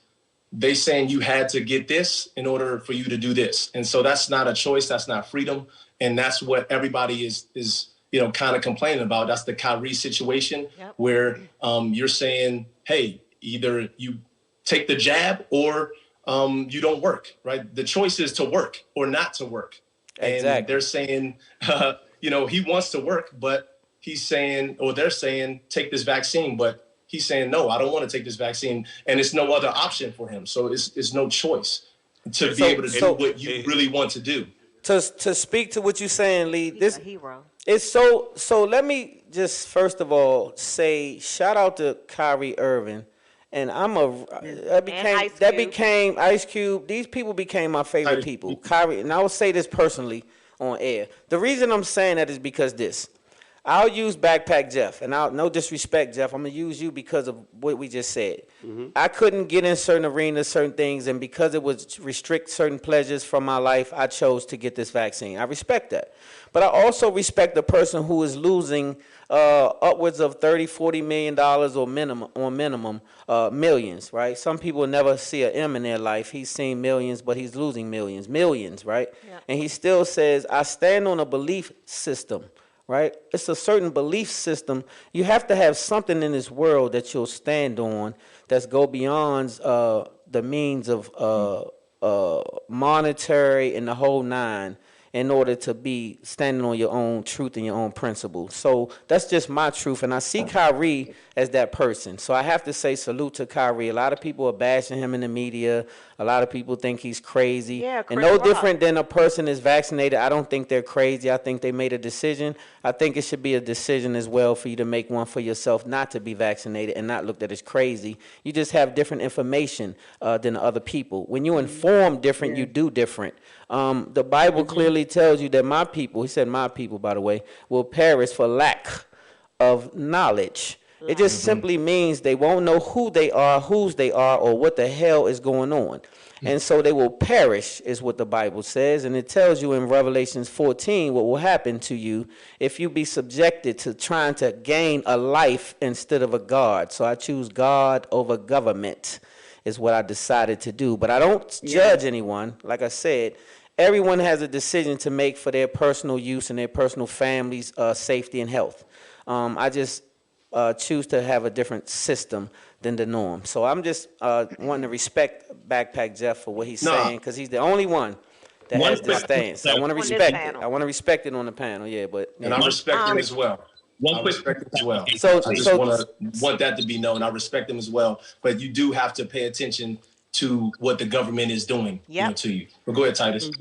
Speaker 6: they saying you had to get this in order for you to do this. And so that's not a choice. That's not freedom. And that's what everybody is kind of complaining about. That's the Kyrie situation where you're saying, hey, either you take the jab or you don't work, right? The choice is to work or not to work. And they're saying, he wants to work, but he's saying, or they're saying, take this vaccine, but he's saying, no, I don't want to take this vaccine, and it's no other option for him. So it's no choice to be able to do what you really want to do.
Speaker 1: To speak to what you're saying, Leigh,
Speaker 2: He's a hero.
Speaker 1: it's so let me just first of all say shout out to Kyrie Irving. And that became Ice Cube. These people became my favorite people. Kyrie, and I will say this personally on air. The reason I'm saying that is because I'll use Backpack Jeff, and no disrespect, Jeff. I'm gonna use you because of what we just said. I couldn't get in certain arenas, certain things, and because it would restrict certain pleasures from my life, I chose to get this vaccine. I respect that, but I also respect the person who is losing upwards of $30-40 million or minimum millions. Right? Some people never see an M in their life. He's seen millions, but he's losing millions. Right? Yeah. And he still says, "I stand on a belief system." Right? It's a certain belief system. You have to have something in this world that you'll stand on that's go beyond the means of monetary and the whole nine in order to be standing on your own truth and your own principles. So that's just my truth. And I see Kyrie as that person. So I have to say salute to Kyrie. A lot of people are bashing him in the media. A lot of people think he's crazy.
Speaker 2: Yeah,
Speaker 1: and no different than a person is vaccinated. I don't think they're crazy. I think they made a decision. I think it should be a decision as well for you to make one for yourself not to be vaccinated and not look that it's crazy. You just have different information than other people. When you inform different, you do different. The Bible clearly tells you that my people, he said my people, by the way, will perish for lack of knowledge. It just simply means they won't know who they are, whose they are, or what the hell is going on. And so they will perish, is what the Bible says. And it tells you in Revelations 14 what will happen to you if you be subjected to trying to gain a life instead of a God. So I choose God over government is what I decided to do. But I don't judge anyone. Like I said, everyone has a decision to make for their personal use and their personal family's safety and health. I just choose to have a different system than the norm. So I'm just wanting to respect Backpack Jeff for what he's saying, because he's the only one that has this stance. So I want to respect it. I want to respect it on the panel,
Speaker 6: And I respect him as well.
Speaker 5: One quick
Speaker 6: as well. So I just want that to be known. I respect them as well. But you do have to pay attention to what the government is doing to you. But go ahead, Titus.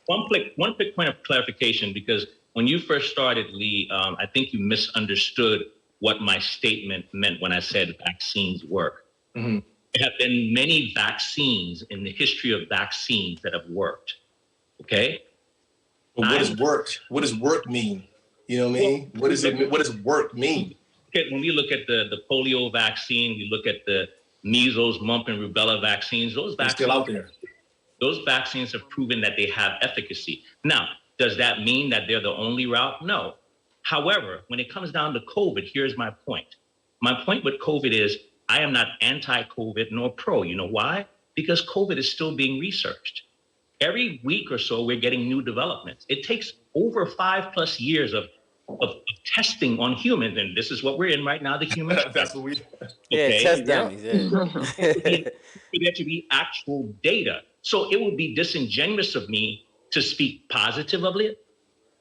Speaker 5: One quick point of clarification, because when you first started, Leigh, I think you misunderstood what my statement meant when I said vaccines work. There have been many vaccines in the history of vaccines that have worked. Okay?
Speaker 6: But what does worked? What does work mean? You know what I mean? What does work mean?
Speaker 5: Okay, when we look at the polio vaccine, we look at the measles, mumps, and rubella vaccines. Those vaccines
Speaker 6: still out there.
Speaker 5: Those vaccines have proven that they have efficacy. Now, does that mean that they're the only route? No. However, when it comes down to COVID, here's my point. My point with COVID is I am not anti-COVID nor pro. You know why? Because COVID is still being researched. Every week or so, we're getting new developments. It takes over 5+ years of testing on humans, and this is what we're in right now, the human.
Speaker 6: That's what we
Speaker 1: test dummies.
Speaker 5: For there to be actual data. So it would be disingenuous of me to speak positive of it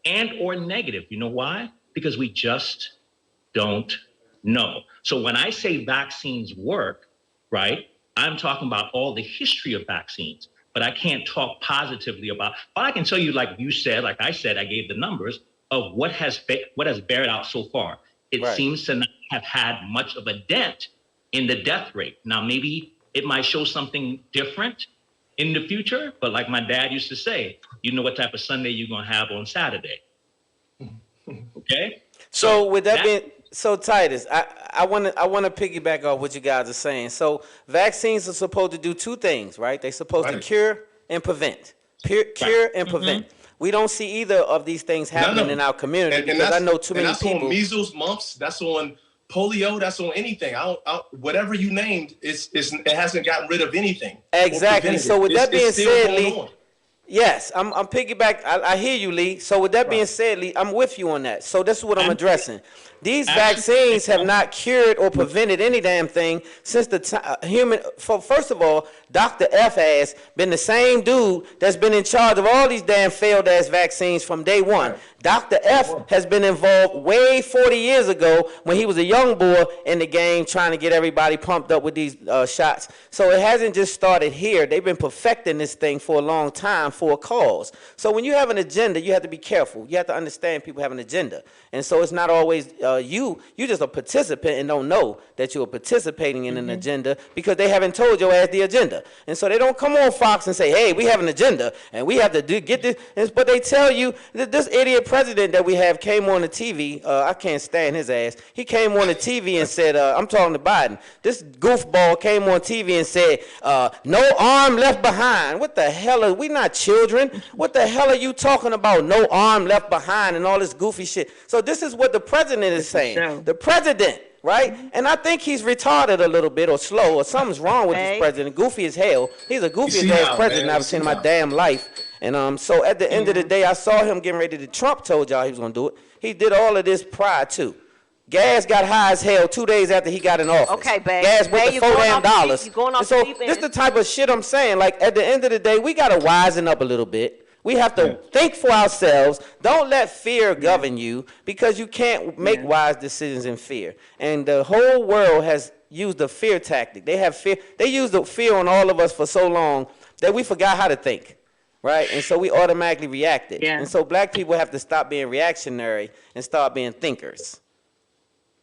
Speaker 5: and or negative. You know why? Because we just don't know. So when I say vaccines work, right, I'm talking about all the history of vaccines, but I can't talk positively about, but I can tell you, like you said, like I said, I gave the numbers of what has bared out so far. It seems to not have had much of a dent in the death rate. Now, maybe it might show something different in the future, but like my dad used to say, you know what type of Sunday you're gonna have on Saturday. Okay.
Speaker 1: So with that being, so Titus, I want to piggyback off what you guys are saying. So vaccines are supposed to do two things, right? They're supposed to cure and prevent. Cure and prevent. We don't see either of these things happening in our community because I know too many people.
Speaker 6: That's on measles, mumps. That's on polio. That's on anything. Whatever you named, it hasn't gotten rid of anything.
Speaker 1: Exactly. So with that being said, Leigh, Yes, I'm piggyback. I hear you, Lee. So with that being said, Lee, I'm with you on that. So this is what I'm addressing. These vaccines have not cured or prevented any damn thing since the human. First of all, Dr. F has been the same dude that's been in charge of all these damn failed ass vaccines from day one. Dr. F has been involved way 40 years ago when he was a young boy in the game trying to get everybody pumped up with these shots. So it hasn't just started here. They've been perfecting this thing for a long time for a cause. So when you have an agenda, you have to be careful. You have to understand people have an agenda. And so it's not always you're just a participant and don't know that you're participating in an agenda because they haven't told your ass the agenda. And so they don't come on Fox and say, hey, we have an agenda and we have to get this. But they tell you that this idiot president that we have came on the TV. I can't stand his ass. He came on the TV and said, I'm talking to Biden. This goofball came on TV and said, no arm left behind. What the hell are we not children? What the hell are you talking about? No arm left behind and all this goofy shit. So this is what the president is saying. The president, right? And I think he's retarded a little bit or slow or something's wrong with this president. Goofy as hell. He's a goofy ass president I've seen in my damn life. And so at the end of the day, I saw him getting ready to. Trump told y'all he was gonna do it. He did all of this prior to. Gas got high as hell 2 days after he got in office.
Speaker 2: Okay, babe.
Speaker 1: Gas went to $4 damn.
Speaker 2: You're going off
Speaker 1: so
Speaker 2: deep
Speaker 1: this
Speaker 2: end.
Speaker 1: the type of shit I'm saying. Like at the end of the day, we gotta wisen up a little bit. We have to think for ourselves. Don't let fear govern you because you can't make wise decisions in fear. And the whole world has used the fear tactic. They have fear. They used the fear on all of us for so long that we forgot how to think. Right? And so we automatically reacted. And so black people have to stop being reactionary and start being thinkers.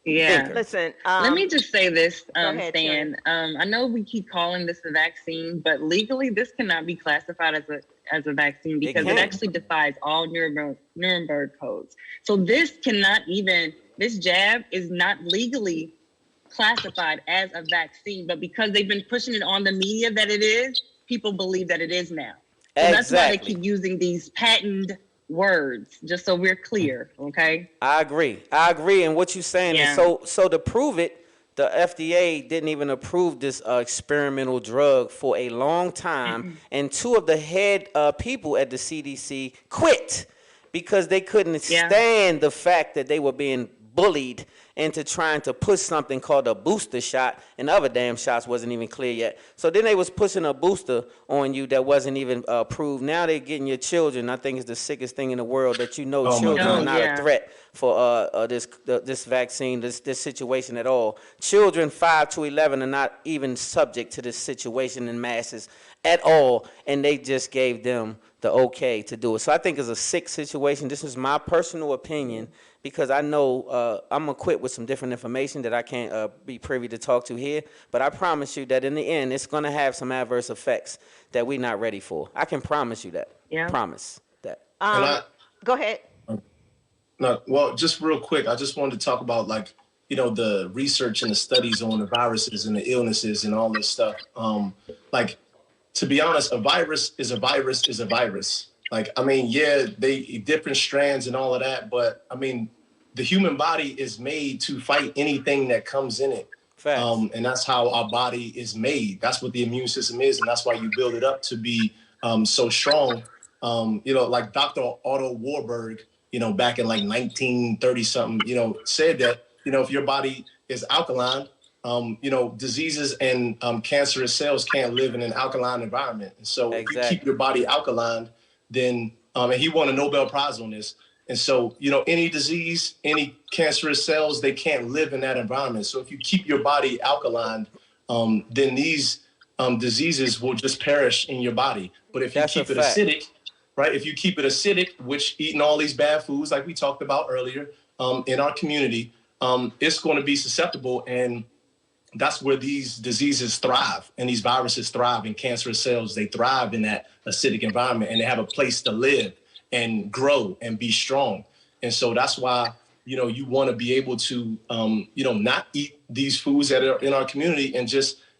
Speaker 4: Yeah.
Speaker 2: Listen,
Speaker 4: let me just say this,
Speaker 2: ahead,
Speaker 4: Stan. I know we keep calling this a vaccine, but legally this cannot be classified as a vaccine because it actually defies all Nuremberg codes. So this jab is not legally classified as a vaccine, but because they've been pushing it on the media that it is, people believe that it is now. So that's why they keep using these patented words, just so we're clear, okay?
Speaker 1: I agree. And what you're saying is so to prove it, the FDA didn't even approve this experimental drug for a long time, and two of the head people at the CDC quit because they couldn't stand the fact that they were being bullied into trying to push something called a booster shot, and other damn shots wasn't even clear yet. So then they was pushing a booster on you that wasn't even approved. Now they're getting your children. I think it's the sickest thing in the world that children are not a threat for this vaccine, this situation at all. Children 5 to 11 are not even subject to this situation in masses at all, and they just gave them the okay to do it. So I think it's a sick situation. This is my personal opinion because I know I'm going to quit with some different information that I can't be privy to talk to here. But I promise you that in the end, it's going to have some adverse effects that we're not ready for. I can promise you that. Yeah. Promise that.
Speaker 2: Go ahead.
Speaker 6: No, well, just real quick, I just wanted to talk about the research and the studies on the viruses and the illnesses and all this stuff. To be honest, a virus is a virus is a virus. They different strands and all of that, but the human body is made to fight anything that comes in it. And that's how our body is made. That's what the immune system is, and that's why you build it up to be so strong. Like Dr. Otto Warburg, back in 1930 something, said that, if your body is alkaline, diseases and cancerous cells can't live in an alkaline environment. And so if you keep your body alkaline, then, and he won a Nobel Prize on this. And so, any disease, any cancerous cells, they can't live in that environment. So if you keep your body alkaline, then these diseases will just perish in your body. But if you keep it acidic, right? If you keep it acidic, which eating all these bad foods, like we talked about earlier, in our community, it's going to be susceptible. And that's where these diseases thrive and these viruses thrive, and cancerous cells, they thrive in that acidic environment, and they have a place to live and grow and be strong. And so that's why, you want to be able to, not eat these foods that are in our community. And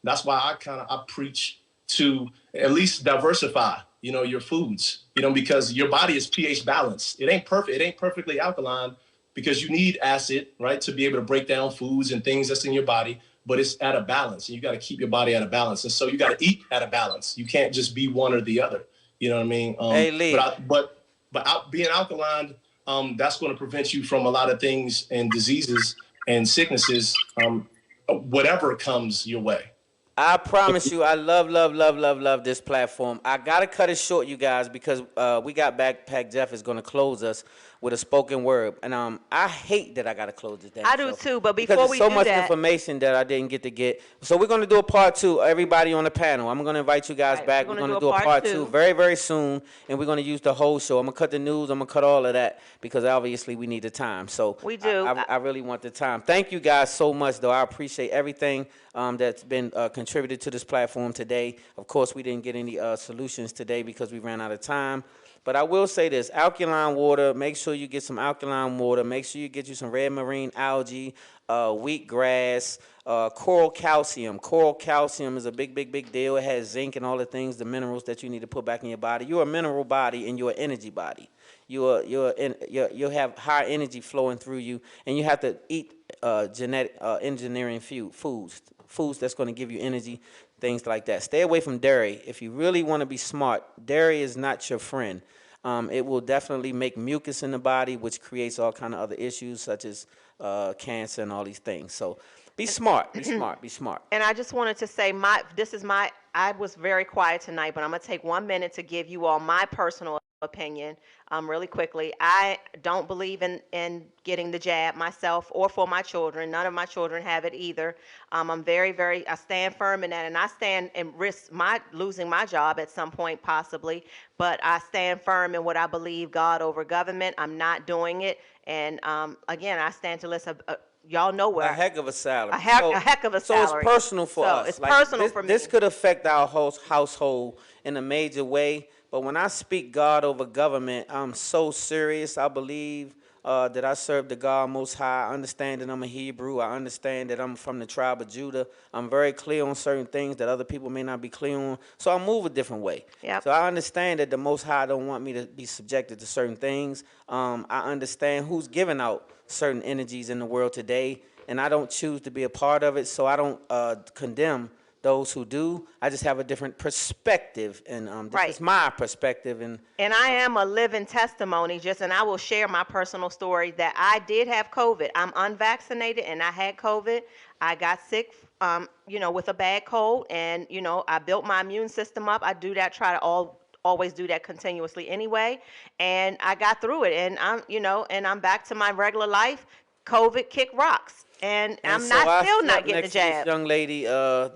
Speaker 6: that's why I preach to at least diversify, your foods, because your body is pH balanced. It ain't perfect. It ain't perfectly alkaline because you need acid, right, to be able to break down foods and things that's in your body. But it's at a balance, and you got to keep your body at a balance. And so you got to eat at a balance. You can't just be one or the other. You know what I mean?
Speaker 1: Hey, Leigh.
Speaker 6: Being alkaline, that's going to prevent you from a lot of things and diseases and sicknesses, whatever comes your way.
Speaker 1: I promise you, I love this platform. I gotta cut it short, you guys, because we got Backpack Jeff is gonna close us with a spoken word, and I hate that I gotta close this damn
Speaker 2: I do
Speaker 1: show.
Speaker 2: too, but
Speaker 1: Because
Speaker 2: before we
Speaker 1: there's so
Speaker 2: do
Speaker 1: much
Speaker 2: that,
Speaker 1: information that I didn't get to get. So we're gonna do a part 2. Everybody on the panel, I'm gonna invite you guys
Speaker 2: Right,
Speaker 1: back.
Speaker 2: we're
Speaker 1: We're
Speaker 2: gonna
Speaker 1: gonna
Speaker 2: do
Speaker 1: do
Speaker 2: a
Speaker 1: a
Speaker 2: part
Speaker 1: part 2
Speaker 2: two.
Speaker 1: very soon, and we're gonna use the whole show. I'm gonna cut the news. I'm gonna cut all of that because obviously we need the time. So
Speaker 2: We do.
Speaker 1: I really want the time. Thank you guys so much, though. I appreciate everything that's been contributed to this platform today. Of course, we didn't get any solutions today because we ran out of time. But I will say this, alkaline water, make sure you get some alkaline water. Make sure you get you some red marine algae, wheatgrass, coral calcium. Coral calcium is a big deal. It has zinc and all the things, the minerals that you need to put back in your body. You're a mineral body and you're an energy body. You'll have high energy flowing through you, and you have to eat genetic engineering foods that's going to give you energy, things like that. Stay away from dairy. If you really want to be smart, dairy is not your friend. It will definitely make mucus in the body, which creates all kind of other issues such as cancer and all these things. So be smart, be smart, be smart.
Speaker 2: and I just wanted to say I was very quiet tonight, but I'm going to take 1 minute to give you all my personal opinion really quickly. I don't believe in getting the jab myself or for my children. None of my children have it either. I'm I stand firm in that, and I stand and risk losing my job at some point possibly, but I stand firm in what I believe, God over government. I'm not doing it. And again, I stand to listen. Y'all know where
Speaker 1: A heck of a salary.
Speaker 2: a heck of a
Speaker 1: So
Speaker 2: salary.
Speaker 1: it's personal for
Speaker 2: So
Speaker 1: us.
Speaker 2: it's personal for me.
Speaker 1: This could affect our whole household in a major way. But when I speak God over government, I'm so serious. I believe that I serve the God Most High. I understand that I'm a Hebrew. I understand that I'm from the tribe of Judah. I'm very clear on certain things that other people may not be clear on. So I move a different way.
Speaker 2: Yep.
Speaker 1: So I understand that the Most High don't want me to be subjected to certain things. I understand who's giving out certain energies in the world today, and I don't choose to be a part of it. So I don't condemn those who do. I just have a different perspective, and this
Speaker 2: Right.
Speaker 1: is my perspective. And
Speaker 2: I am a living testimony, and I will share my personal story that I did have COVID. I'm unvaccinated and I had COVID. I got sick, with a bad cold, and, I built my immune system up. I do that, try to always do that continuously anyway. And I got through it, and I'm back to my regular life. COVID kicked rocks. And I'm
Speaker 1: so
Speaker 2: still
Speaker 1: I
Speaker 2: not
Speaker 1: slept
Speaker 2: getting the
Speaker 1: next to this
Speaker 2: jab.
Speaker 1: young lady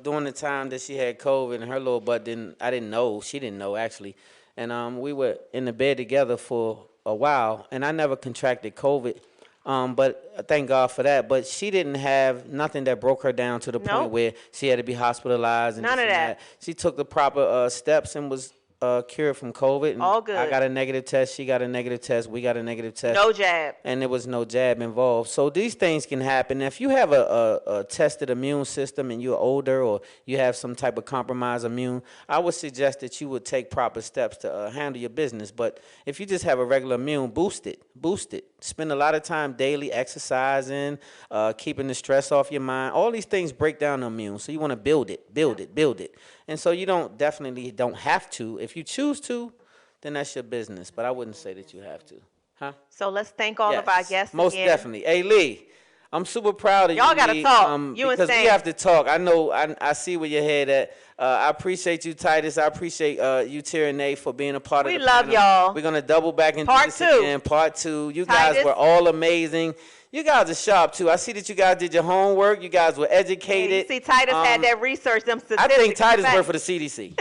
Speaker 1: during the time that she had COVID, and her little butt I didn't know. She didn't know, actually. And we were in the bed together for a while, and I never contracted COVID. But thank God for that. But she didn't have nothing that broke her down to the point
Speaker 2: Nope.
Speaker 1: where she had to be hospitalized. And
Speaker 2: None
Speaker 1: this
Speaker 2: of
Speaker 1: and
Speaker 2: that.
Speaker 1: She took the proper steps and was cured from COVID. And
Speaker 2: All good.
Speaker 1: I got a negative test. She got a negative test. We got a negative test.
Speaker 2: No jab.
Speaker 1: And there was no jab involved. So these things can happen. If you have a tested immune system and you're older, or you have some type of compromised immune, I would suggest that you would take proper steps to handle your business. But if you just have a regular immune, boost it. Spend a lot of time daily exercising, keeping the stress off your mind. All these things break down the immune. So you want to build it. And so you definitely don't have to. If you choose to, then that's your business. But I wouldn't say that you have to. Huh?
Speaker 2: So let's thank all of our guests
Speaker 1: Most
Speaker 2: again.
Speaker 1: definitely. Hey, Leigh, I'm super proud of you.
Speaker 2: Y'all gotta
Speaker 1: Leigh,
Speaker 2: talk. You and
Speaker 1: because we
Speaker 2: Sam.
Speaker 1: have to talk. I know. I see where your head at. I appreciate you, Titus. I appreciate you, Teranee, for being a part of
Speaker 2: We
Speaker 1: the
Speaker 2: love
Speaker 1: panel.
Speaker 2: y'all.
Speaker 1: We're gonna double back and
Speaker 2: Part
Speaker 1: do this
Speaker 2: two.
Speaker 1: again. Part 2. You
Speaker 2: Titus.
Speaker 1: guys were all amazing. You guys are sharp too. I see that you guys did your homework. You guys were
Speaker 2: Yeah,
Speaker 1: educated.
Speaker 2: you see, Titus had that research, them
Speaker 1: I
Speaker 2: statistics.
Speaker 1: think Titus
Speaker 2: back.
Speaker 1: worked for the CDC.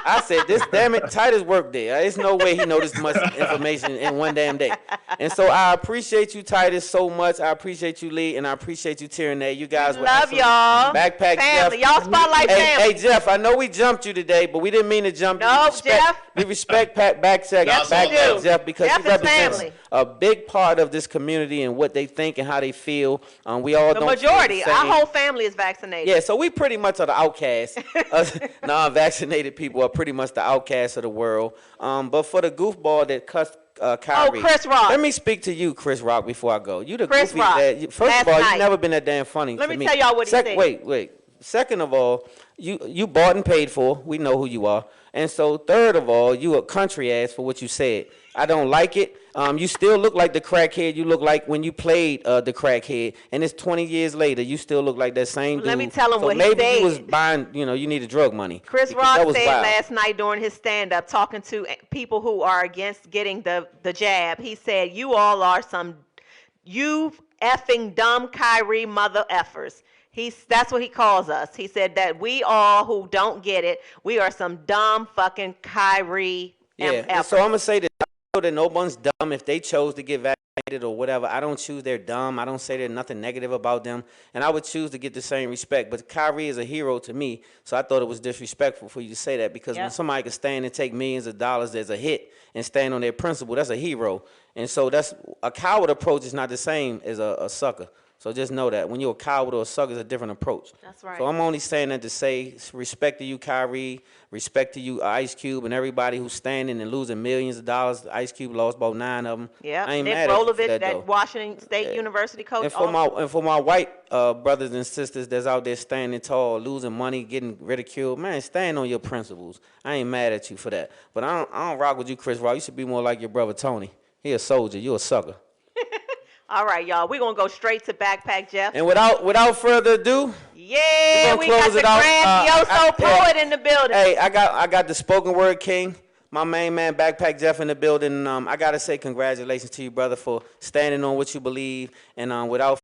Speaker 1: I said, damn it, Titus worked there. There's no way he knows this much information in one damn day. And so I appreciate you, Titus, so much. I appreciate you, Leigh, and I appreciate you, Teranee. You guys were
Speaker 2: Love
Speaker 1: excellent.
Speaker 2: y'all.
Speaker 1: Backpack
Speaker 2: Family.
Speaker 1: Jeff.
Speaker 2: Y'all spotlight
Speaker 1: Hey,
Speaker 2: family.
Speaker 1: Jeff, I know we jumped you today, but we didn't mean to jump you.
Speaker 2: Nope, Jeff.
Speaker 1: We respect Backpack
Speaker 6: Yes, we do.
Speaker 1: Jeff, because
Speaker 2: Jeff
Speaker 1: he
Speaker 2: is
Speaker 1: represents
Speaker 2: family.
Speaker 1: a big part of this community and what they think and how they feel. We all
Speaker 2: The
Speaker 1: don't feel
Speaker 2: majority,
Speaker 1: the
Speaker 2: our
Speaker 1: same.
Speaker 2: whole family is vaccinated.
Speaker 1: Yeah, so we pretty much are the outcasts. Us non-vaccinated people are pretty much the outcasts of the world. But for the goofball that cussed Kyrie.
Speaker 2: Chris Rock.
Speaker 1: Let me speak to you, Chris Rock, before I go. You the
Speaker 2: Chris
Speaker 1: goofy
Speaker 2: Rock.
Speaker 1: that. First
Speaker 2: Last
Speaker 1: of all,
Speaker 2: night.
Speaker 1: you've never been that damn funny
Speaker 2: Let
Speaker 1: to
Speaker 2: me
Speaker 1: me.
Speaker 2: tell y'all what he said.
Speaker 1: Wait. Second of all, you bought and paid for. We know who you are. And so third of all, you a country ass for what you said. I don't like it. You still look like the crackhead you look like when you played the crackhead, and it's 20 years later. You still look like that same dude.
Speaker 2: Let me tell him
Speaker 1: so
Speaker 2: what he
Speaker 1: maybe
Speaker 2: said.
Speaker 1: you was buying. You needed drug money.
Speaker 2: Chris
Speaker 1: Because
Speaker 2: Rock
Speaker 1: that was
Speaker 2: said
Speaker 1: wild.
Speaker 2: last night during his stand-up, talking to people who are against getting the jab, he said, "You all are some, you effing dumb Kyrie mother effers." That's what he calls us. He said that we all who don't get it, we are some dumb fucking Kyrie
Speaker 1: Yeah. And so I'm gonna say that I know that no one's dumb if they chose to get vaccinated or whatever. I don't choose they're dumb. I don't say there's nothing negative about them, and I would choose to get the same respect. But Kyrie is a hero to me, so I thought it was disrespectful for you to say that, because when somebody can stand and take millions of dollars as a hit and stand on their principle, that's a hero. And so that's a coward approach is not the same as a sucker. So just know that when you're a coward or a sucker, it's a different approach.
Speaker 2: That's right.
Speaker 1: So I'm only saying that to say respect to you, Kyrie, respect to you, Ice Cube, and everybody who's standing and losing millions of dollars. Ice Cube lost about 9 of them.
Speaker 2: Yeah,
Speaker 1: I ain't
Speaker 2: Nick
Speaker 1: mad at you for
Speaker 2: Rolovich,
Speaker 1: that,
Speaker 2: that
Speaker 1: though.
Speaker 2: Washington State University coach.
Speaker 1: And for my white brothers and sisters that's out there standing tall, losing money, getting ridiculed, man, stand on your principles. I ain't mad at you for that. But I don't rock with you, Chris Rock. You should be more like your brother Tony. He a soldier. You a sucker.
Speaker 2: All right, y'all. We're going to go straight to Backpack Jeff.
Speaker 1: And without further ado,
Speaker 2: yeah, we got
Speaker 1: close
Speaker 2: the
Speaker 1: it out.
Speaker 2: grandioso poet in the building.
Speaker 1: Hey, I got the spoken word king, my main man, Backpack Jeff, in the building. I got to say congratulations to you, brother, for standing on what you believe. And without